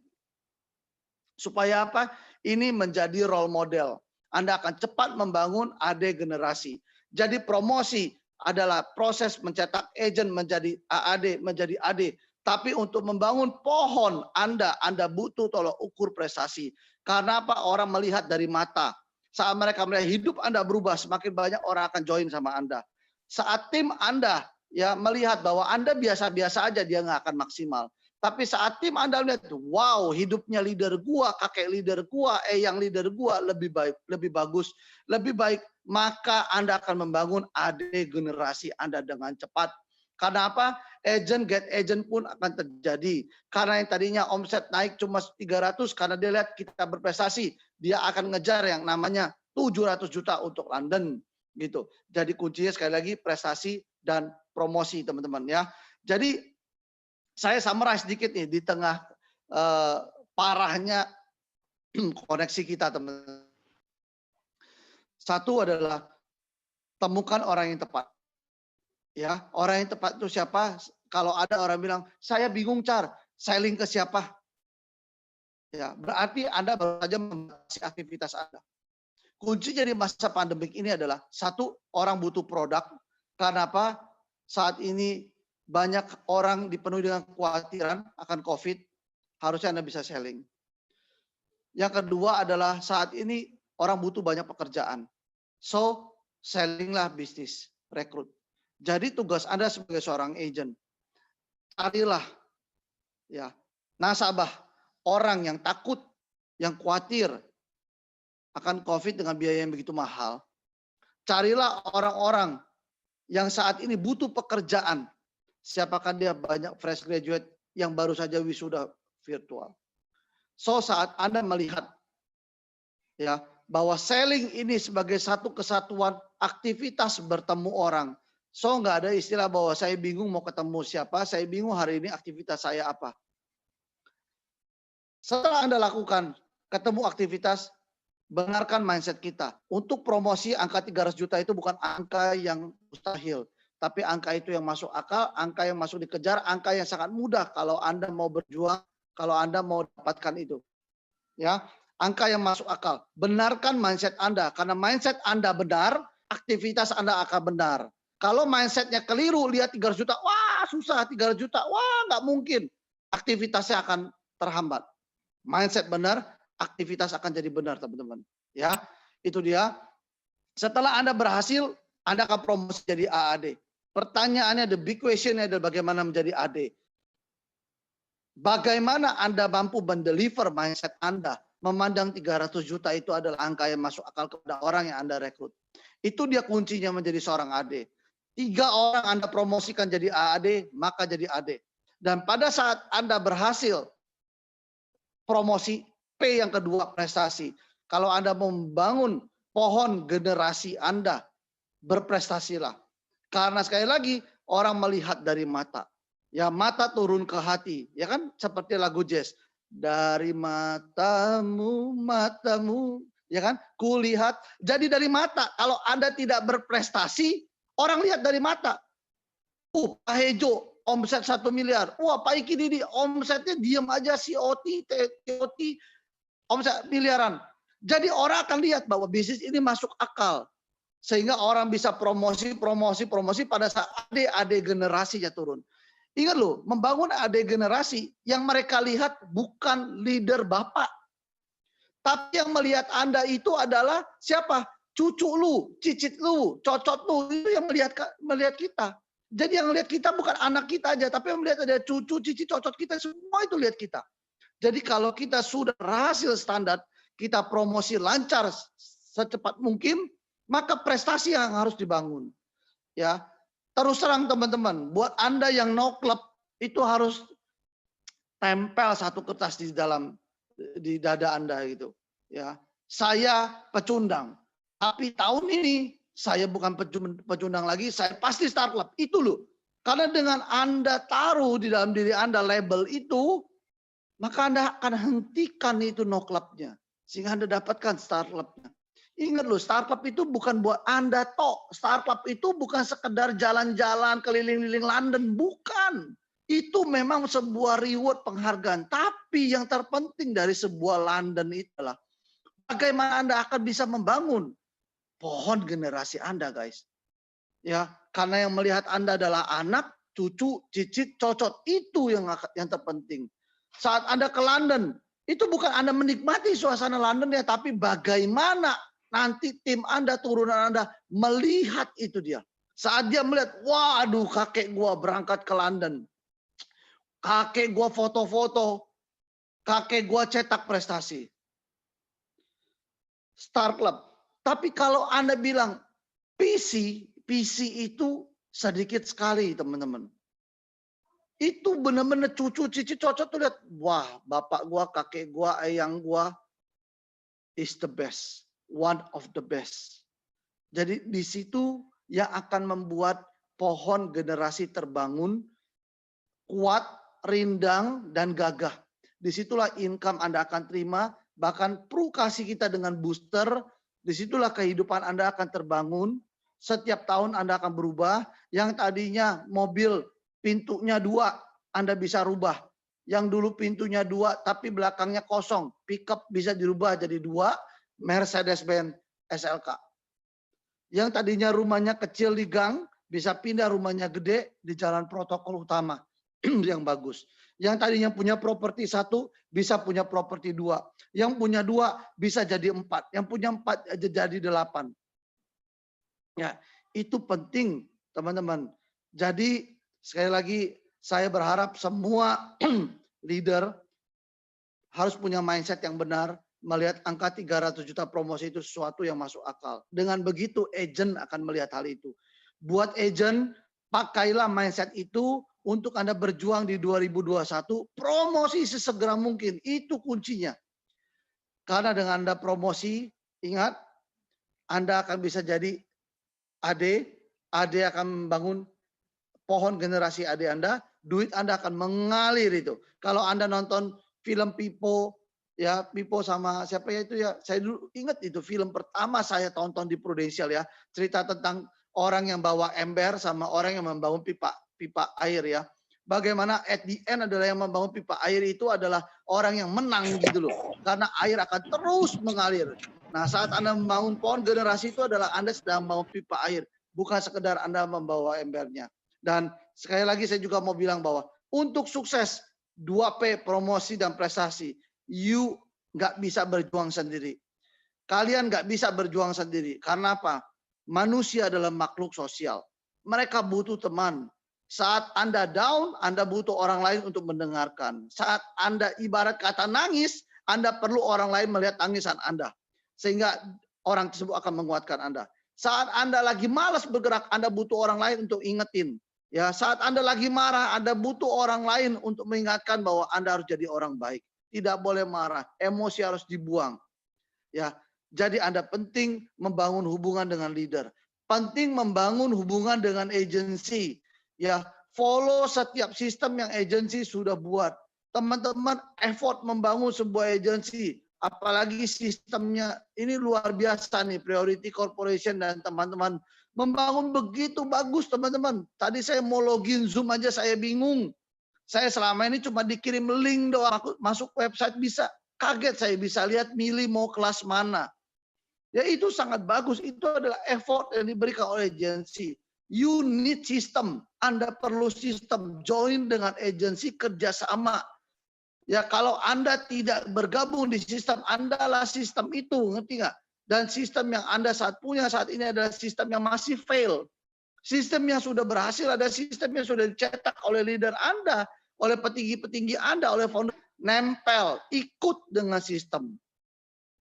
Speaker 7: Supaya apa? Ini menjadi role model. Anda akan cepat membangun AD generasi. Jadi promosi adalah proses mencetak agent menjadi AAD, menjadi AD. Tapi untuk membangun pohon Anda butuh tolok ukur prestasi. Karena apa? Orang melihat dari mata. Saat mereka melihat hidup Anda berubah, semakin banyak orang akan join sama Anda. Saat tim Anda ya melihat bahwa Anda biasa-biasa aja, dia nggak akan maksimal. Tapi saat tim Anda lihat, wow, hidupnya leader gua, kakek leader gua, yang leader gua lebih baik, lebih bagus, lebih baik, maka Anda akan membangun AD generasi Anda dengan cepat. Karena apa? Agent get agent pun akan terjadi. Karena yang tadinya omset naik cuma 300, karena dia lihat kita berprestasi, dia akan ngejar yang namanya 700 juta untuk London, gitu. Jadi kuncinya sekali lagi prestasi dan promosi, teman-teman ya. Jadi saya summarize sedikit nih di tengah parahnya koneksi kita, teman-teman. Satu adalah temukan orang yang tepat. Ya, orang yang tepat itu siapa? Kalau ada orang bilang, saya bingung selling ke siapa? Ya, berarti Anda baru saja membatasi aktivitas Anda. Kunci jadi masa pandemik ini adalah satu, orang butuh produk. Karena apa? Saat ini banyak orang dipenuhi dengan kekhawatiran akan COVID, harusnya Anda bisa selling. Yang kedua adalah saat ini orang butuh banyak pekerjaan. So, sellinglah bisnis, rekrut. Jadi tugas Anda sebagai seorang agent, carilah ya nasabah, orang yang takut, yang khawatir akan COVID dengan biaya yang begitu mahal. Carilah orang-orang yang saat ini butuh pekerjaan. Siapakah dia? Banyak fresh graduate yang baru saja wisuda virtual. So saat Anda melihat ya bahwa selling ini sebagai satu kesatuan aktivitas bertemu orang. So nggak ada istilah bahwa saya bingung mau ketemu siapa, saya bingung hari ini aktivitas saya apa. Setelah Anda lakukan ketemu aktivitas, benarkan mindset kita. Untuk promosi angka 300 juta itu bukan angka yang mustahil. Tapi angka itu yang masuk akal, angka yang masuk dikejar, angka yang sangat mudah kalau Anda mau berjuang, kalau Anda mau dapatkan itu. Ya, angka yang masuk akal. Benarkan mindset Anda, karena mindset Anda benar, aktivitas Anda akan benar. Kalau mindsetnya keliru, lihat 300 juta, wah susah 300 juta, wah nggak mungkin. Aktivitasnya akan terhambat. Mindset benar, aktivitas akan jadi benar, teman-teman. Ya, itu dia. Setelah Anda berhasil, Anda akan promosi jadi AAD. Pertanyaannya, the big question adalah bagaimana menjadi AD. Bagaimana Anda mampu mendeliver mindset Anda, memandang 300 juta itu adalah angka yang masuk akal kepada orang yang Anda rekrut. Itu dia kuncinya menjadi seorang AD. 3 orang Anda promosikan jadi AAD, maka jadi AD. Dan pada saat Anda berhasil promosi, P yang kedua prestasi. Kalau Anda membangun pohon generasi Anda berprestasilah. Karena sekali lagi orang melihat dari mata. Ya, mata turun ke hati, ya kan, seperti lagu jazz. Dari matamu, matamu, ya kan, kulihat. Jadi dari mata. Kalau Anda tidak berprestasi, orang lihat dari mata. Pak Hejo omset 1 miliar. Wah, Pak Iki Didi omsetnya diam aja, COT, TOT omset miliaran. Jadi orang akan lihat bahwa bisnis ini masuk akal. Sehingga orang bisa promosi pada saat adik-adik generasinya turun. Ingat loh, membangun adik generasi yang mereka lihat bukan leader bapak. Tapi yang melihat Anda itu adalah siapa? Cucu lu, cicit lu, cocot lu, itu yang melihat kita. Jadi yang melihat kita bukan anak kita aja, tapi yang melihat ada cucu, cicit, cocot kita, semua itu lihat kita. Jadi kalau kita sudah berhasil standar, kita promosi lancar secepat mungkin, maka prestasi yang harus dibangun. Ya, terus terang teman-teman, buat Anda yang no club itu harus tempel satu kertas di dada Anda gitu. Ya, saya pecundang, tapi tahun ini saya bukan pecundang lagi, saya pasti Star Club. Itu loh. Karena dengan Anda taruh di dalam diri Anda label itu, maka Anda akan hentikan itu no clubnya. Sehingga Anda dapatkan Star Clubnya. Ingat loh, Star Club itu bukan buat Anda tok. Star Club itu bukan sekedar jalan-jalan keliling-liling London. Bukan. Itu memang sebuah reward penghargaan. Tapi yang terpenting dari sebuah London itu adalah bagaimana Anda akan bisa membangun pohon generasi Anda, guys. Ya, karena yang melihat Anda adalah anak, cucu, cicit, cocot. Itu yang terpenting. Saat Anda ke London, itu bukan Anda menikmati suasana London ya, tapi bagaimana nanti tim Anda, turunan Anda melihat itu dia. Saat dia melihat, waduh kakek gua berangkat ke London. Kakek gua foto-foto. Kakek gua cetak prestasi. Star Club. Tapi kalau Anda bilang PC itu sedikit sekali teman-teman. Itu benar-benar cucu, cicit, cocok tuh lihat. Wah, bapak gua, kakek gua, ayang gua is the best. One of the best. Jadi di situ yang akan membuat pohon generasi terbangun, kuat, rindang, dan gagah. Disitulah income Anda akan terima, bahkan perlu kasih kita dengan booster. Disitulah kehidupan Anda akan terbangun. Setiap tahun Anda akan berubah. Yang tadinya mobil pintunya 2, Anda bisa rubah. Yang dulu pintunya 2, tapi belakangnya kosong. Pickup bisa dirubah jadi 2, Mercedes-Benz SLK. Yang tadinya rumahnya kecil di gang, bisa pindah rumahnya gede di jalan protokol utama yang bagus. Yang tadinya punya properti 1, bisa punya properti 2. Yang punya 2, bisa jadi 4. Yang punya 4, jadi 8. Ya, itu penting teman-teman. Jadi sekali lagi saya berharap semua leader harus punya mindset yang benar, melihat angka 300 juta promosi itu sesuatu yang masuk akal. Dengan begitu agent akan melihat hal itu. Buat agent, pakailah mindset itu untuk Anda berjuang di 2021, promosi sesegera mungkin, itu kuncinya. Karena dengan Anda promosi, ingat, Anda akan bisa jadi AD akan membangun pohon generasi AD Anda, duit Anda akan mengalir itu. Kalau Anda nonton film Pipo, ya Pipo sama siapa ya itu ya, saya dulu ingat itu film pertama saya tonton di Prudential ya, cerita tentang orang yang bawa ember sama orang yang membangun pipa air ya. Bagaimana at the end adalah yang membangun pipa air itu adalah orang yang menang gitu loh. Karena air akan terus mengalir. Nah saat Anda membangun pohon generasi itu adalah Anda sedang membangun pipa air. Bukan sekedar Anda membawa embernya. Dan sekali lagi saya juga mau bilang bahwa untuk sukses 2P promosi dan prestasi, you nggak bisa berjuang sendiri. Kalian nggak bisa berjuang sendiri. Karena apa? Manusia adalah makhluk sosial. Mereka butuh teman. Saat Anda down, Anda butuh orang lain untuk mendengarkan. Saat Anda ibarat kata nangis, Anda perlu orang lain melihat tangisan Anda. Sehingga orang tersebut akan menguatkan Anda. Saat Anda lagi malas bergerak, Anda butuh orang lain untuk ingetin. Ya, saat Anda lagi marah, Anda butuh orang lain untuk mengingatkan bahwa Anda harus jadi orang baik. Tidak boleh marah, emosi harus dibuang. Ya, jadi Anda penting membangun hubungan dengan leader. Penting membangun hubungan dengan agensi. Ya, follow setiap sistem yang agensi sudah buat. Teman-teman effort membangun sebuah agensi, apalagi sistemnya ini luar biasa nih, Priority Corporation dan teman-teman membangun begitu bagus teman-teman. Tadi saya mau login Zoom aja saya bingung. Saya selama ini cuma dikirim link doang, aku masuk website bisa. Kaget saya bisa lihat milih mau kelas mana. Ya itu sangat bagus, itu adalah effort yang diberikan oleh agensi. You need system, Anda perlu sistem, join dengan agensi kerjasama. Ya kalau Anda tidak bergabung di sistem, Anda lah sistem itu, ngerti nggak? Dan sistem yang Anda punya saat ini adalah sistem yang masih fail. Sistem yang sudah berhasil ada sistem yang sudah dicetak oleh leader Anda, oleh petinggi-petinggi Anda, oleh founder. Nempel, ikut dengan sistem.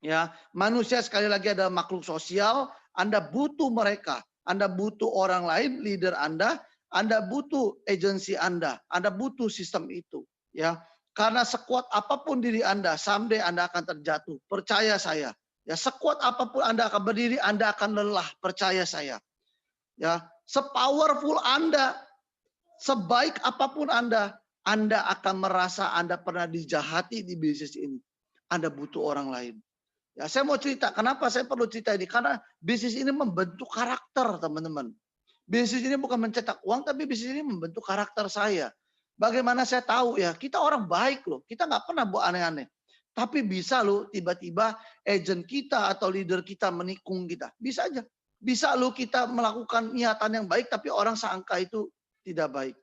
Speaker 7: Ya, manusia sekali lagi adalah makhluk sosial, Anda butuh mereka, Anda butuh orang lain, leader Anda butuh agensi Anda butuh sistem itu, ya. Karena sekuat apapun diri Anda, someday Anda akan terjatuh, percaya saya. Ya, sekuat apapun Anda akan berdiri, Anda akan lelah, percaya saya. Ya, sepowerful Anda, sebaik apapun Anda akan merasa Anda pernah dijahati di bisnis ini. Anda butuh orang lain. Ya, saya mau cerita, kenapa saya perlu cerita ini? Karena bisnis ini membentuk karakter, teman-teman. Bisnis ini bukan mencetak uang, tapi bisnis ini membentuk karakter saya. Bagaimana saya tahu ya, kita orang baik loh, kita nggak pernah buat aneh-aneh. Tapi bisa loh, tiba-tiba agent kita atau leader kita menikung kita. Bisa aja. Bisa loh kita melakukan niatan yang baik, tapi orang sangka itu tidak baik.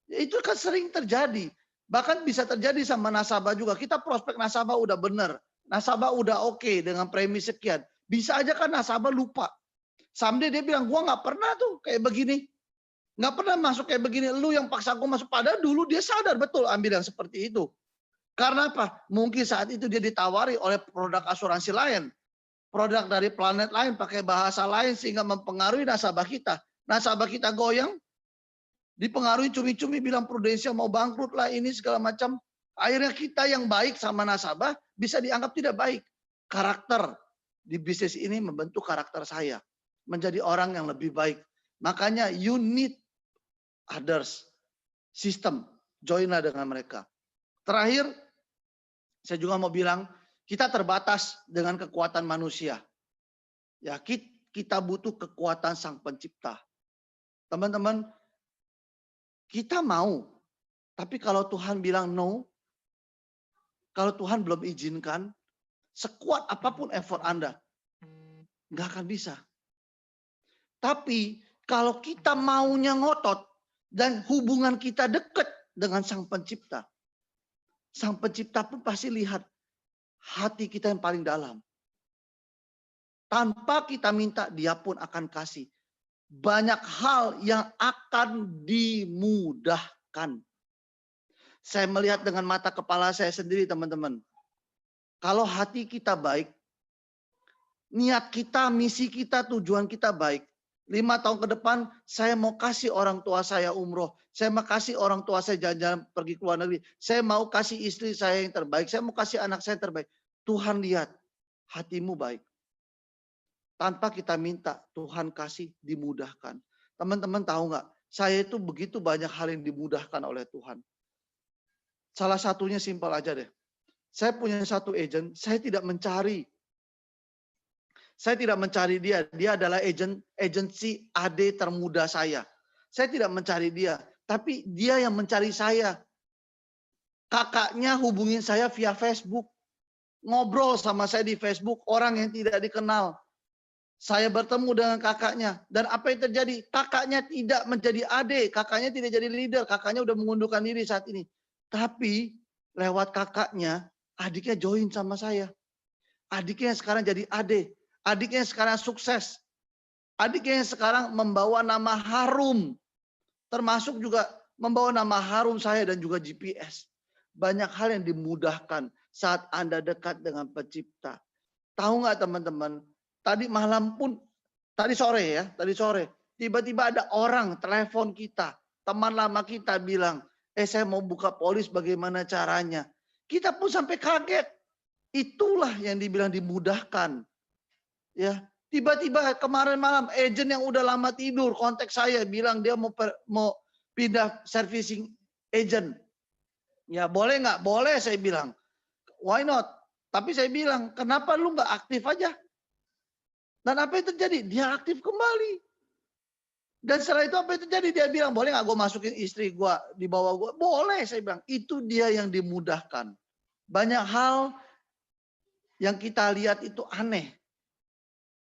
Speaker 7: Ya, itu kan sering terjadi. Bahkan bisa terjadi sama nasabah juga. Kita prospek nasabah udah benar. Nasabah udah oke dengan premi sekian. Bisa aja kan nasabah lupa. Someday dia bilang, gua nggak pernah tuh kayak begini. Nggak pernah masuk kayak begini. Lu yang paksa gua masuk. Padahal dulu dia sadar betul ambil yang seperti itu. Karena apa? Mungkin saat itu dia ditawari oleh produk asuransi lain. Produk dari planet lain pakai bahasa lain sehingga mempengaruhi nasabah kita. Nasabah kita goyang. Dipengaruhi cumi-cumi bilang Prudential mau bangkrut lah ini segala macam. Akhirnya kita yang baik sama nasabah bisa dianggap tidak baik. Karakter di bisnis ini membentuk karakter saya. Menjadi orang yang lebih baik. Makanya you need others. Sistem. Joinlah dengan mereka. Terakhir, saya juga mau bilang, kita terbatas dengan kekuatan manusia. Ya, kita butuh kekuatan Sang Pencipta. Teman-teman, kita mau. Tapi kalau Tuhan bilang no, kalau Tuhan belum izinkan, sekuat apapun effort Anda, nggak akan bisa. Tapi kalau kita maunya ngotot dan hubungan kita dekat dengan Sang Pencipta pun pasti lihat hati kita yang paling dalam. Tanpa kita minta, Dia pun akan kasih. Banyak hal yang akan dimudahkan. Saya melihat dengan mata kepala saya sendiri, teman-teman. Kalau hati kita baik, niat kita, misi kita, tujuan kita baik. 5 tahun ke depan, saya mau kasih orang tua saya umroh. Saya mau kasih orang tua saya jalan-jalan pergi ke luar negeri. Saya mau kasih istri saya yang terbaik. Saya mau kasih anak saya yang terbaik. Tuhan lihat, hatimu baik. Tanpa kita minta, Tuhan kasih, dimudahkan. Teman-teman tahu nggak? Saya itu begitu banyak hal yang dimudahkan oleh Tuhan. Salah satunya simpel aja deh. Saya punya satu agent, saya tidak mencari. Saya tidak mencari dia. Dia adalah agensi AD termuda saya. Saya tidak mencari dia. Tapi dia yang mencari saya. Kakaknya hubungin saya via Facebook. Ngobrol sama saya di Facebook. Orang yang tidak dikenal. Saya bertemu dengan kakaknya. Dan apa yang terjadi? Kakaknya tidak menjadi AD. Kakaknya tidak jadi leader. Kakaknya udah mengundurkan diri saat ini. Tapi lewat kakaknya, adiknya join sama saya. Adiknya sekarang jadi AD. Adiknya sekarang sukses. Adiknya sekarang membawa nama harum. Termasuk juga membawa nama harum saya dan juga GPS. Banyak hal yang dimudahkan saat Anda dekat dengan Pencipta. Tahu nggak teman-teman? Tadi malam pun, tadi sore, tiba-tiba ada orang telepon kita. Teman lama kita bilang, saya mau buka polis bagaimana caranya. Kita pun sampai kaget. Itulah yang dibilang dimudahkan. Ya, Tiba-tiba kemarin malam agent yang udah lama tidur kontak saya bilang dia mau pindah servicing agent. Ya boleh nggak? Boleh saya bilang. Why not? Tapi saya bilang, kenapa lu nggak aktif aja? Dan apa yang terjadi? Dia aktif kembali. Dan setelah itu apa yang terjadi? Dia bilang, boleh nggak gue masukin istri gue di bawah gue? Boleh, saya bilang. Itu dia yang dimudahkan. Banyak hal yang kita lihat itu aneh.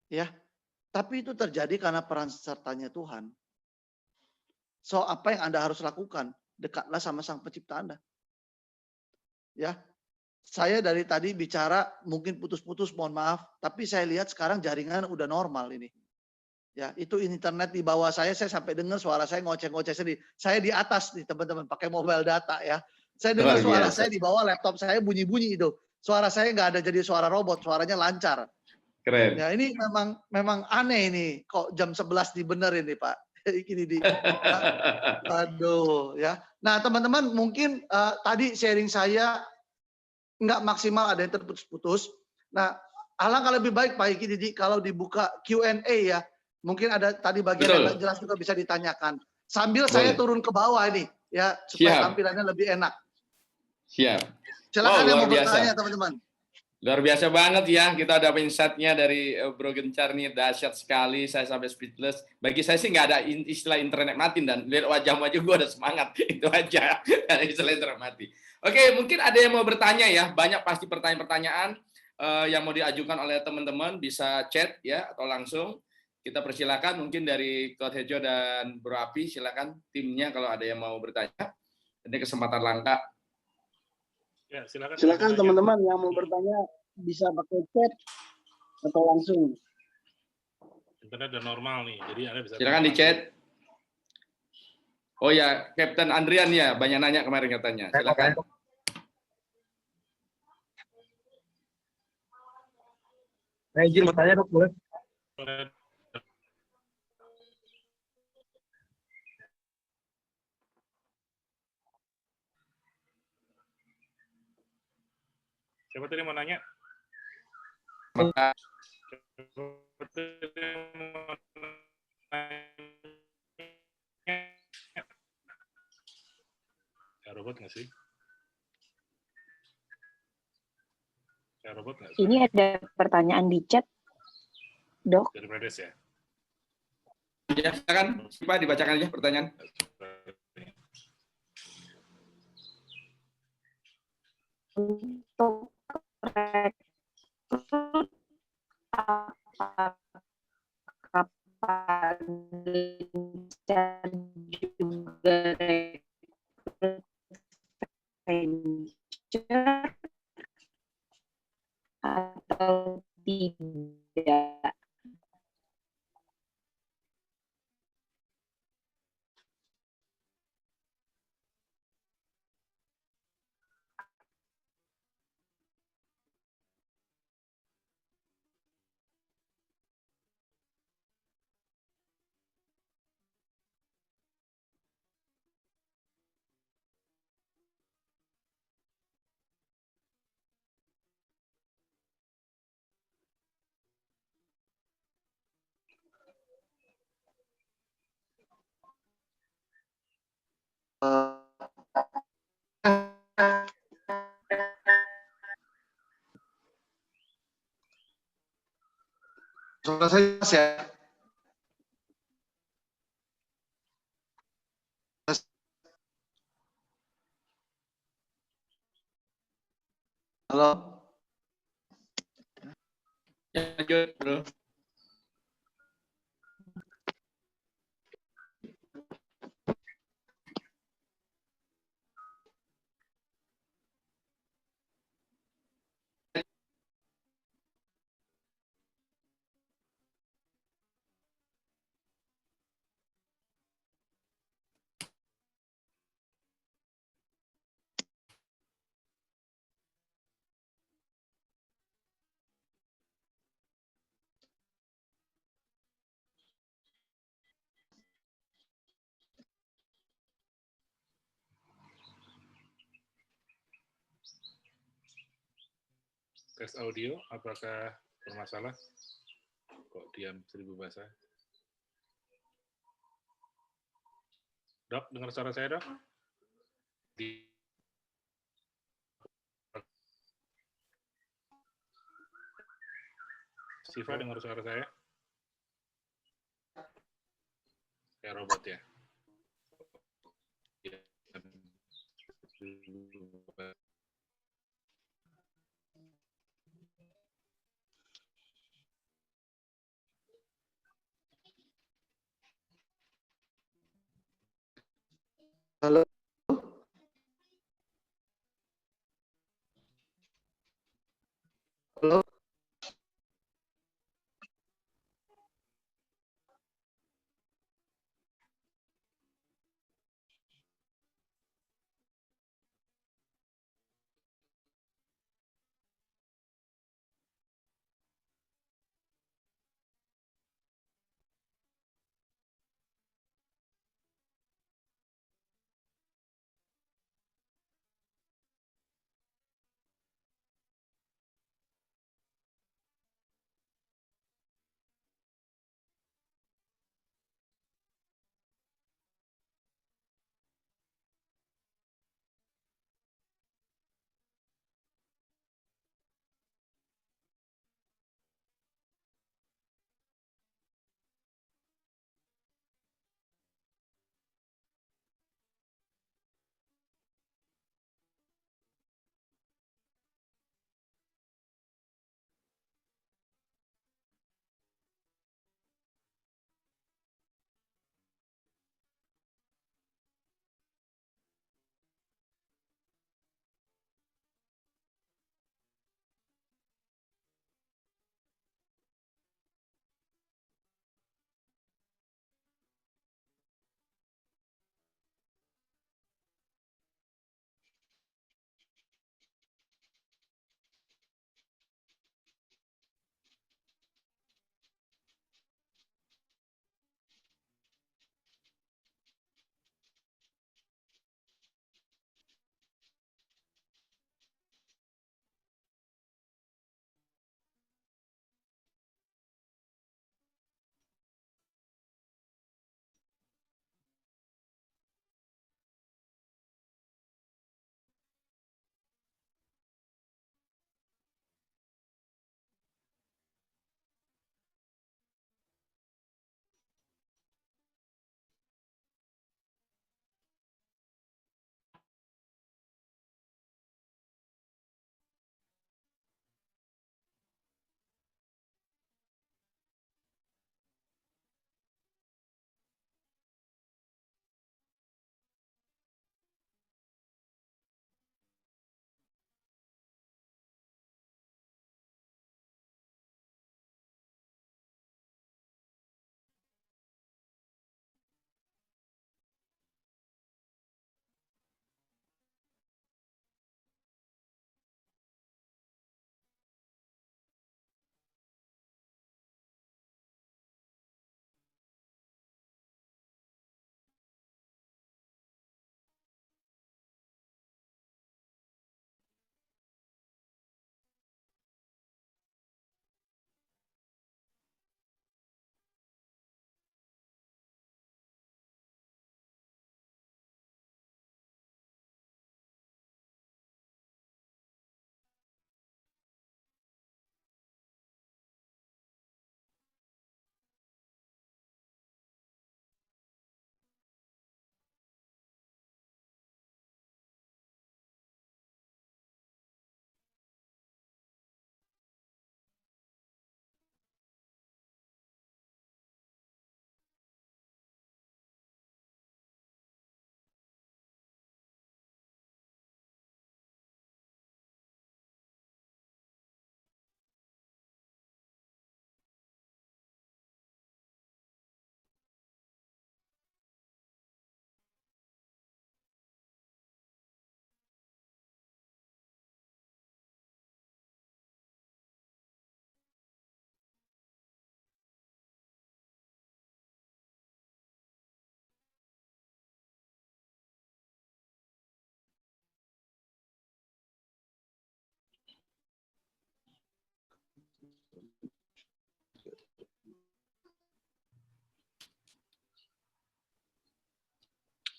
Speaker 7: Ya, tapi itu terjadi karena peran sertanya Tuhan. So, apa yang Anda harus lakukan? Dekatlah sama Sang Pencipta Anda. Ya, saya dari tadi bicara mungkin putus-putus, mohon maaf. Tapi saya lihat sekarang jaringan udah normal ini. Ya, itu internet di bawah saya sampai dengar suara saya ngoceh-ngoceh sendiri. Saya di atas nih teman-teman, pakai mobile data ya. Saya dengar suara saya di bawah laptop saya bunyi-bunyi itu. Suara saya nggak ada jadi suara robot, suaranya lancar.
Speaker 4: Keren.
Speaker 7: Ya ini memang aneh ini, kok jam 11 dibenerin nih Pak. Ini di, aduh ya. Nah teman-teman mungkin tadi sharing saya nggak maksimal, ada yang terputus-putus. Nah alangkah lebih baik Pak Iki Didi kalau dibuka Q&A ya. Mungkin ada tadi bagian yang nggak jelas juga bisa ditanyakan. Sambil saya turun ke bawah ini ya supaya tampilannya lebih enak.
Speaker 4: Siap.
Speaker 7: Silakan yang mau bertanya teman-teman.
Speaker 4: Luar biasa banget ya, kita ada insight-nya dari Bro Gencar nih, dahsyat sekali, saya sampai speechless. Bagi saya sih nggak ada istilah internet mati, dan lihat wajah-wajah gue ada semangat, itu aja, ada istilah internet mati. Oke, mungkin ada yang mau bertanya ya, banyak pasti pertanyaan-pertanyaan yang mau diajukan oleh teman-teman, bisa chat ya, atau langsung. Kita persilakan mungkin dari Coach Hejo dan Bro Api, silakan timnya kalau ada yang mau bertanya. Ini kesempatan langka.
Speaker 2: Ya,
Speaker 9: silakan teman-teman yang mau bertanya bisa pakai chat atau langsung.
Speaker 2: Internet udah normal nih, jadi Anda bisa.
Speaker 4: Silakan di chat. Oh ya, Kapten Andrian ya, banyak nanya kemarin katanya. Silakan.
Speaker 8: Saya izin mau tanya dok, boleh?
Speaker 2: Siapa tadi mau nanya? Ya, robot nggak sih? Ya, robot nggak sih?
Speaker 3: Ini ada pertanyaan di chat, Dok.
Speaker 2: Dari Bredes ya?
Speaker 4: Ya, silakan. Siapa dibacakan aja pertanyaan.
Speaker 3: Untuk rekrut apakah Gencar juga rekrut venture atau tidak?
Speaker 7: Suara saya jelas ya. Halo.
Speaker 4: Ya, lanjut, Bro.
Speaker 2: Tes audio, apakah bermasalah? Kok diam 1000 bahasa? Dok, dengar suara saya, Dok? Siva dengar suara saya? Kayak robot ya?
Speaker 7: Halo. Halo.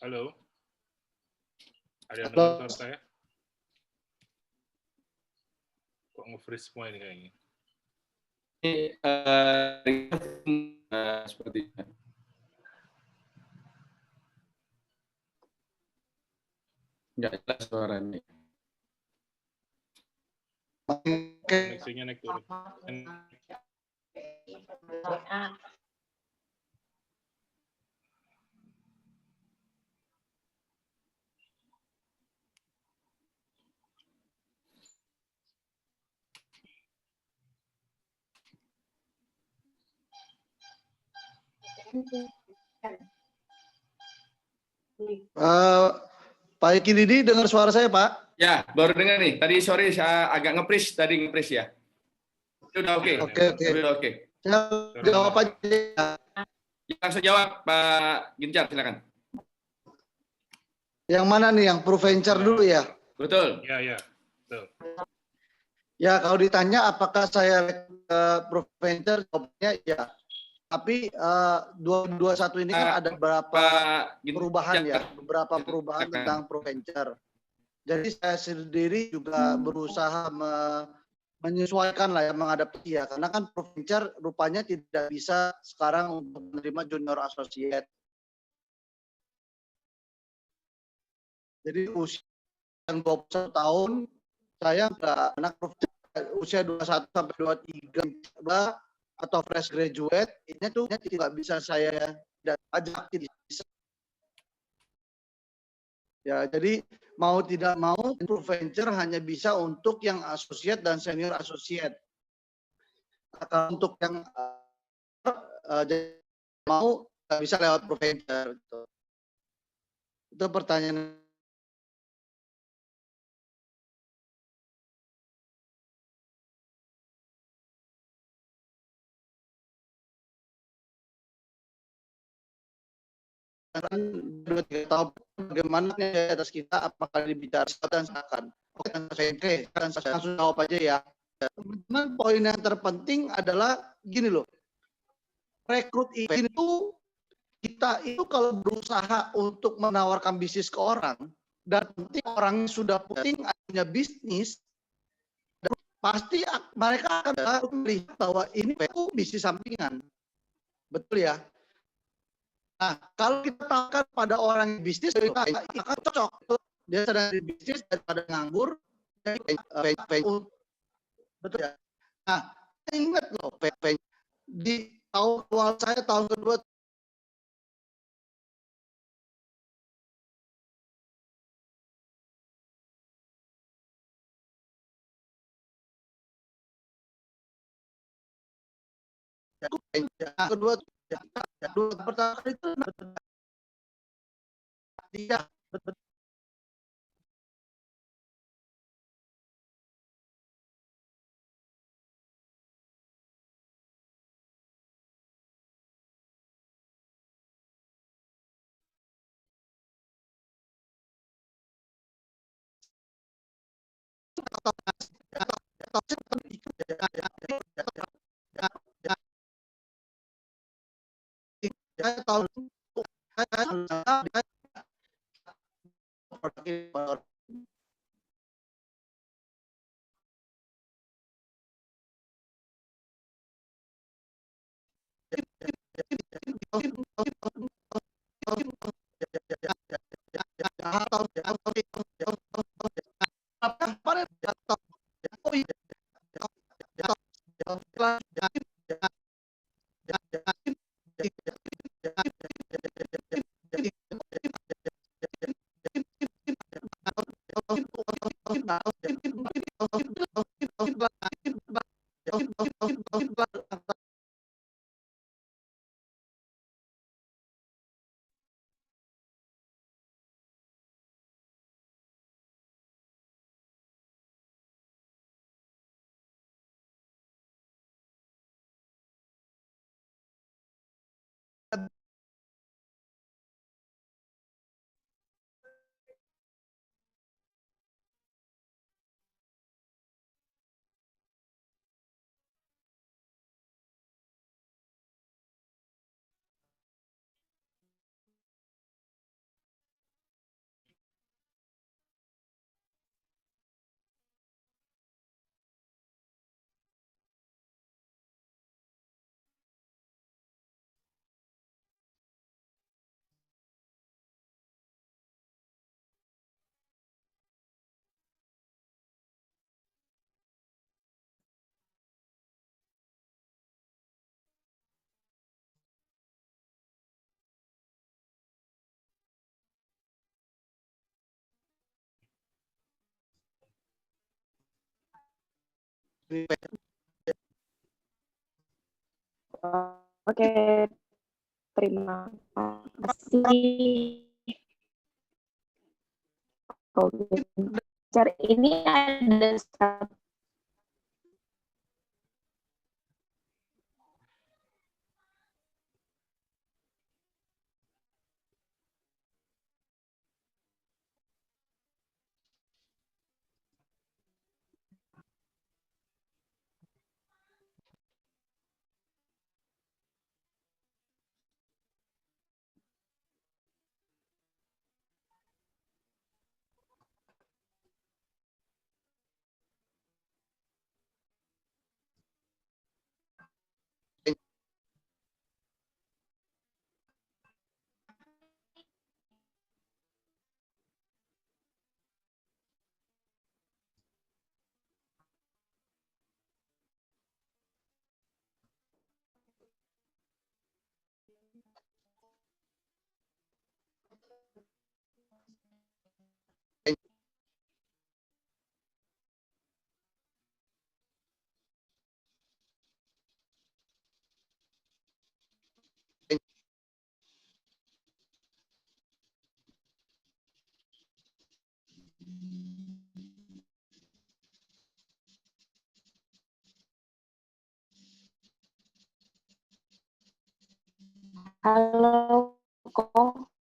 Speaker 2: Halo? Ada yang
Speaker 7: Halo.
Speaker 2: dengar suara saya? Kok nge-freeze semua ini kayaknya?
Speaker 4: Sepertinya. Nggak jelas suaranya.
Speaker 2: Koneksinya naik turun.
Speaker 7: Pak Eki Didi dengar suara saya, Pak?
Speaker 4: Ya, baru dengar nih. Tadi sorry saya agak nge-freeze ya. Sudah oke.
Speaker 7: Oke.
Speaker 4: Sudah oke.
Speaker 7: Saya jawab aja.
Speaker 4: Ya, langsung jawab Pak Gincar, silakan.
Speaker 7: Yang mana nih, yang ProVenture dulu ya?
Speaker 4: Betul.
Speaker 2: Ya. Betul.
Speaker 7: Ya, kalau ditanya apakah saya ProVenture, jawabnya ya. Tapi 2021 ini kan ada beberapa perubahan ya, beberapa perubahan tentang ProVenture. Jadi saya sendiri juga berusaha menyesuaikan lah ya, mengadaptasi ya, karena kan ProVenture rupanya tidak bisa sekarang untuk menerima junior associate. Jadi usia yang 21 tahun, saya nggak anak usia 21 sampai 23 atau fresh graduate, ini tuh tidak bisa saya ajak, tidak bisa. Ya, jadi mau tidak mau ProVenture hanya bisa untuk yang associate dan senior associate. Kalau untuk yang mau nggak bisa lewat ProVenture. Gitu. Itu pertanyaan. Dua tiga tahun bagaimana nih atas kita, apakah dibicara dan akan oke dan saya langsung jawab aja ya. Teman-teman, poin yang terpenting adalah gini loh, rekrut itu kita itu kalau berusaha untuk menawarkan bisnis ke orang dan penting orang sudah punya bisnis, pasti mereka akan melihat bahwa ini itu bisnis sampingan, betul ya. Nah, kalau kita tawarkan pada orang yang bisnis, akan cocok. Dia sedang di bisnis daripada nganggur. Betul ya. Nah, ingat loh, di tahun awal saya tahun kedua pertama kali itu dia betul. Saya tahu
Speaker 3: Oke, terima kasih. Oke, ini ada satu halo kok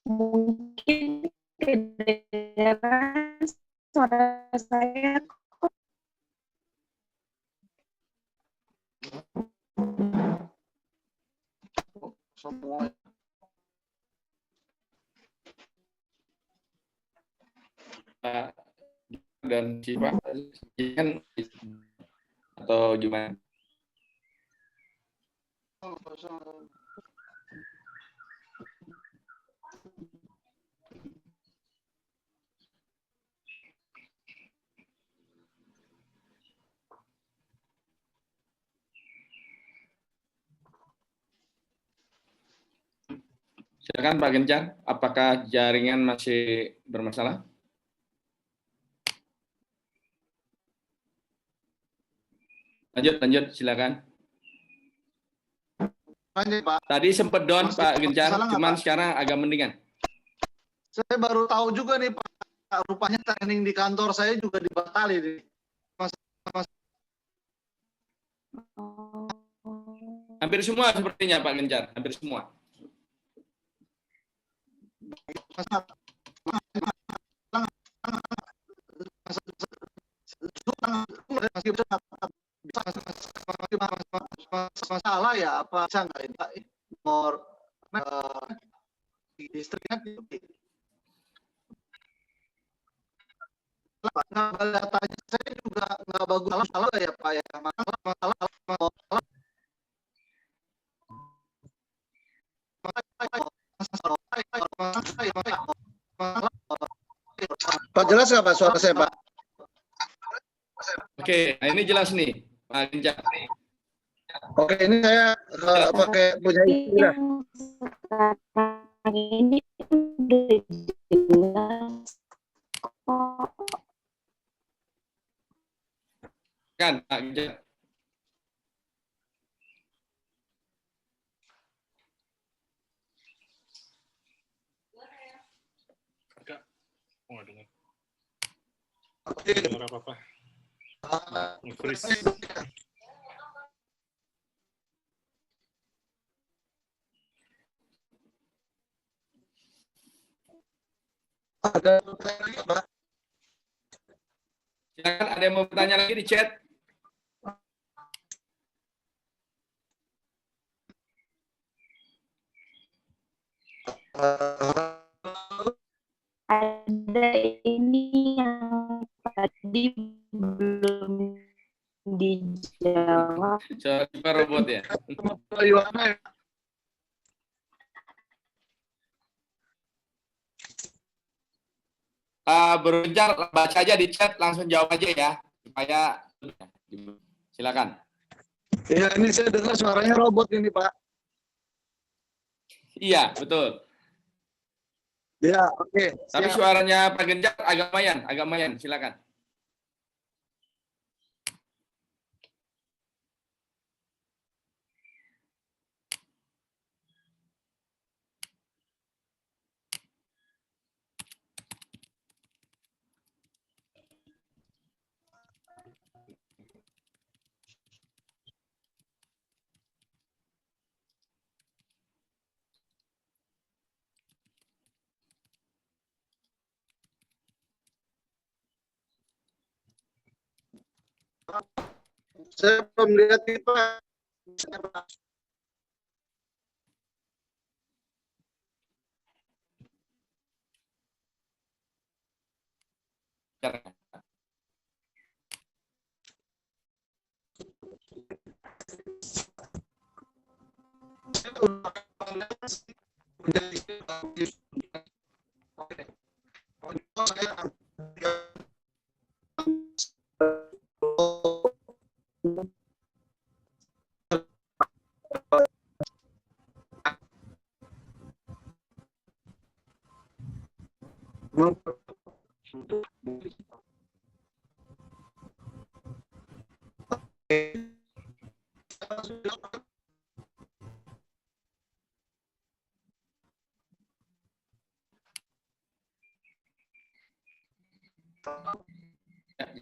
Speaker 3: mungkin kedengaran suara saya kok.
Speaker 7: Semua
Speaker 4: Dan Siva kan atau gimana? Silakan Pak Gencar, apakah jaringan masih bermasalah? Lanjut, silakan.
Speaker 7: lanjut, Pak.
Speaker 4: Tadi sempat down
Speaker 7: Masih
Speaker 4: Pak Gencar,
Speaker 7: masalah nggak,
Speaker 4: cuman
Speaker 7: Pak?
Speaker 4: sekarang agak mendingan.
Speaker 7: Saya baru tahu juga nih Pak, rupanya training di kantor saya juga dibatali nih.
Speaker 4: Hampir semua sepertinya Pak Gencar, hampir semua.
Speaker 7: Masalah ya apa bisa nggak ini Pak? Nomor listriknya datanya saya juga nggak bagus salah ya Pak ya masalah Pak jelas nggak Pak suara saya Pak?
Speaker 4: Oke, nah ini jelas nih Pak Gencar.
Speaker 7: Oke ini saya pakai punya istirahat.
Speaker 3: Sekarang ini udah jelas kok.
Speaker 4: Kan Pak Gencar.
Speaker 2: Enggak. Oh, nggak dengar.
Speaker 7: Oke.
Speaker 2: Dengar apa-apa. Nge-freeze.
Speaker 7: Ada pertanyaan lagi Pak?
Speaker 4: Silakan ada yang mau bertanya lagi di chat.
Speaker 3: Ada ini yang tadi belum dijawab.
Speaker 4: Coba robot ya. Bergencar, baca aja di chat, langsung jawab aja ya, supaya silakan.
Speaker 7: Ya ini saya dengar suaranya robot ini Pak.
Speaker 4: Iya, betul.
Speaker 7: Ya oke.
Speaker 4: Tapi suaranya Pak Gencar agak lumayan, silakan.
Speaker 7: Saya belum lihat nih Pak.
Speaker 4: Ya,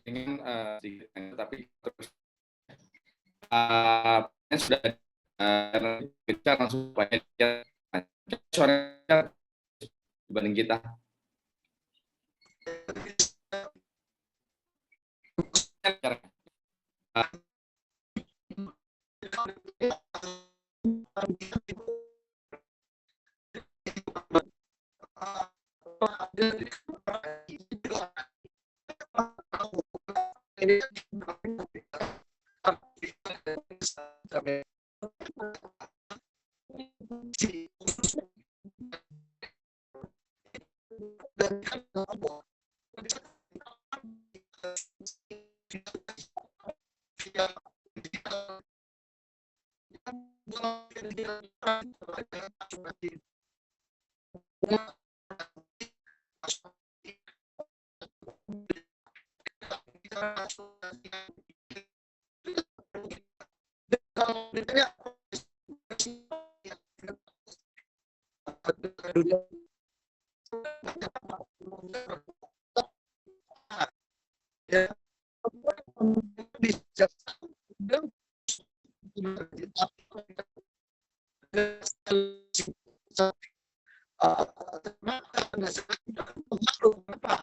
Speaker 4: dengan sedikit, tapi terus sudah kita langsung banyak suara dibanding kita.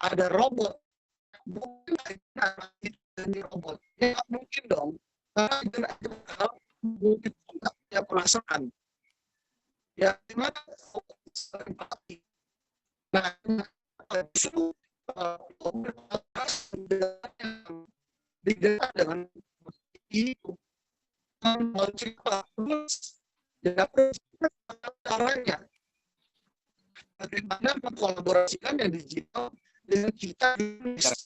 Speaker 7: Ada robot, mungkin robot, ya mungkin dong, karena itu mungkin nggak punya perasaan, ya gimana? Nah, justru digerak dengan itu mencipta terus ya caranya bagaimana mengkolaborasikan yang digital dengan kita di Indonesia.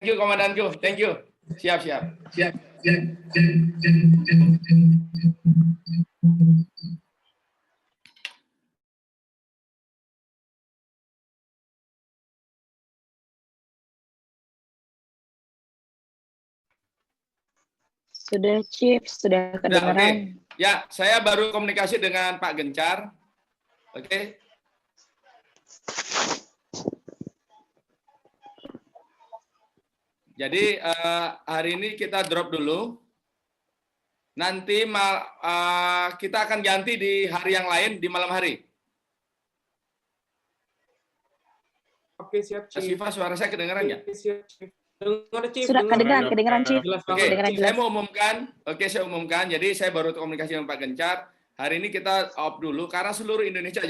Speaker 4: Thank you, Komandanku. Thank you. Siap, siap.
Speaker 3: Sudah, Chief. Sudah
Speaker 4: Sudah, oke.
Speaker 3: kedengeran.
Speaker 4: Ya, saya baru komunikasi dengan Pak Gencar. Oke. Jadi hari ini kita drop dulu. Nanti kita akan ganti di hari yang lain, di malam hari.
Speaker 8: Oke, siap,
Speaker 4: Mas
Speaker 8: Chief.
Speaker 4: Viva, suara saya kedengeran nggak?
Speaker 8: Oke, siap, Chief. Dengar, Chief.
Speaker 3: Sudah
Speaker 8: dengar.
Speaker 3: kedengeran Chief.
Speaker 8: Jelas
Speaker 4: Oke,
Speaker 8: banget.
Speaker 3: Kedengeran
Speaker 4: saya
Speaker 3: jelas.
Speaker 4: mau umumkan. Oke, saya umumkan. Jadi saya baru komunikasi dengan Pak Gencar. Hari ini kita off dulu karena seluruh Indonesia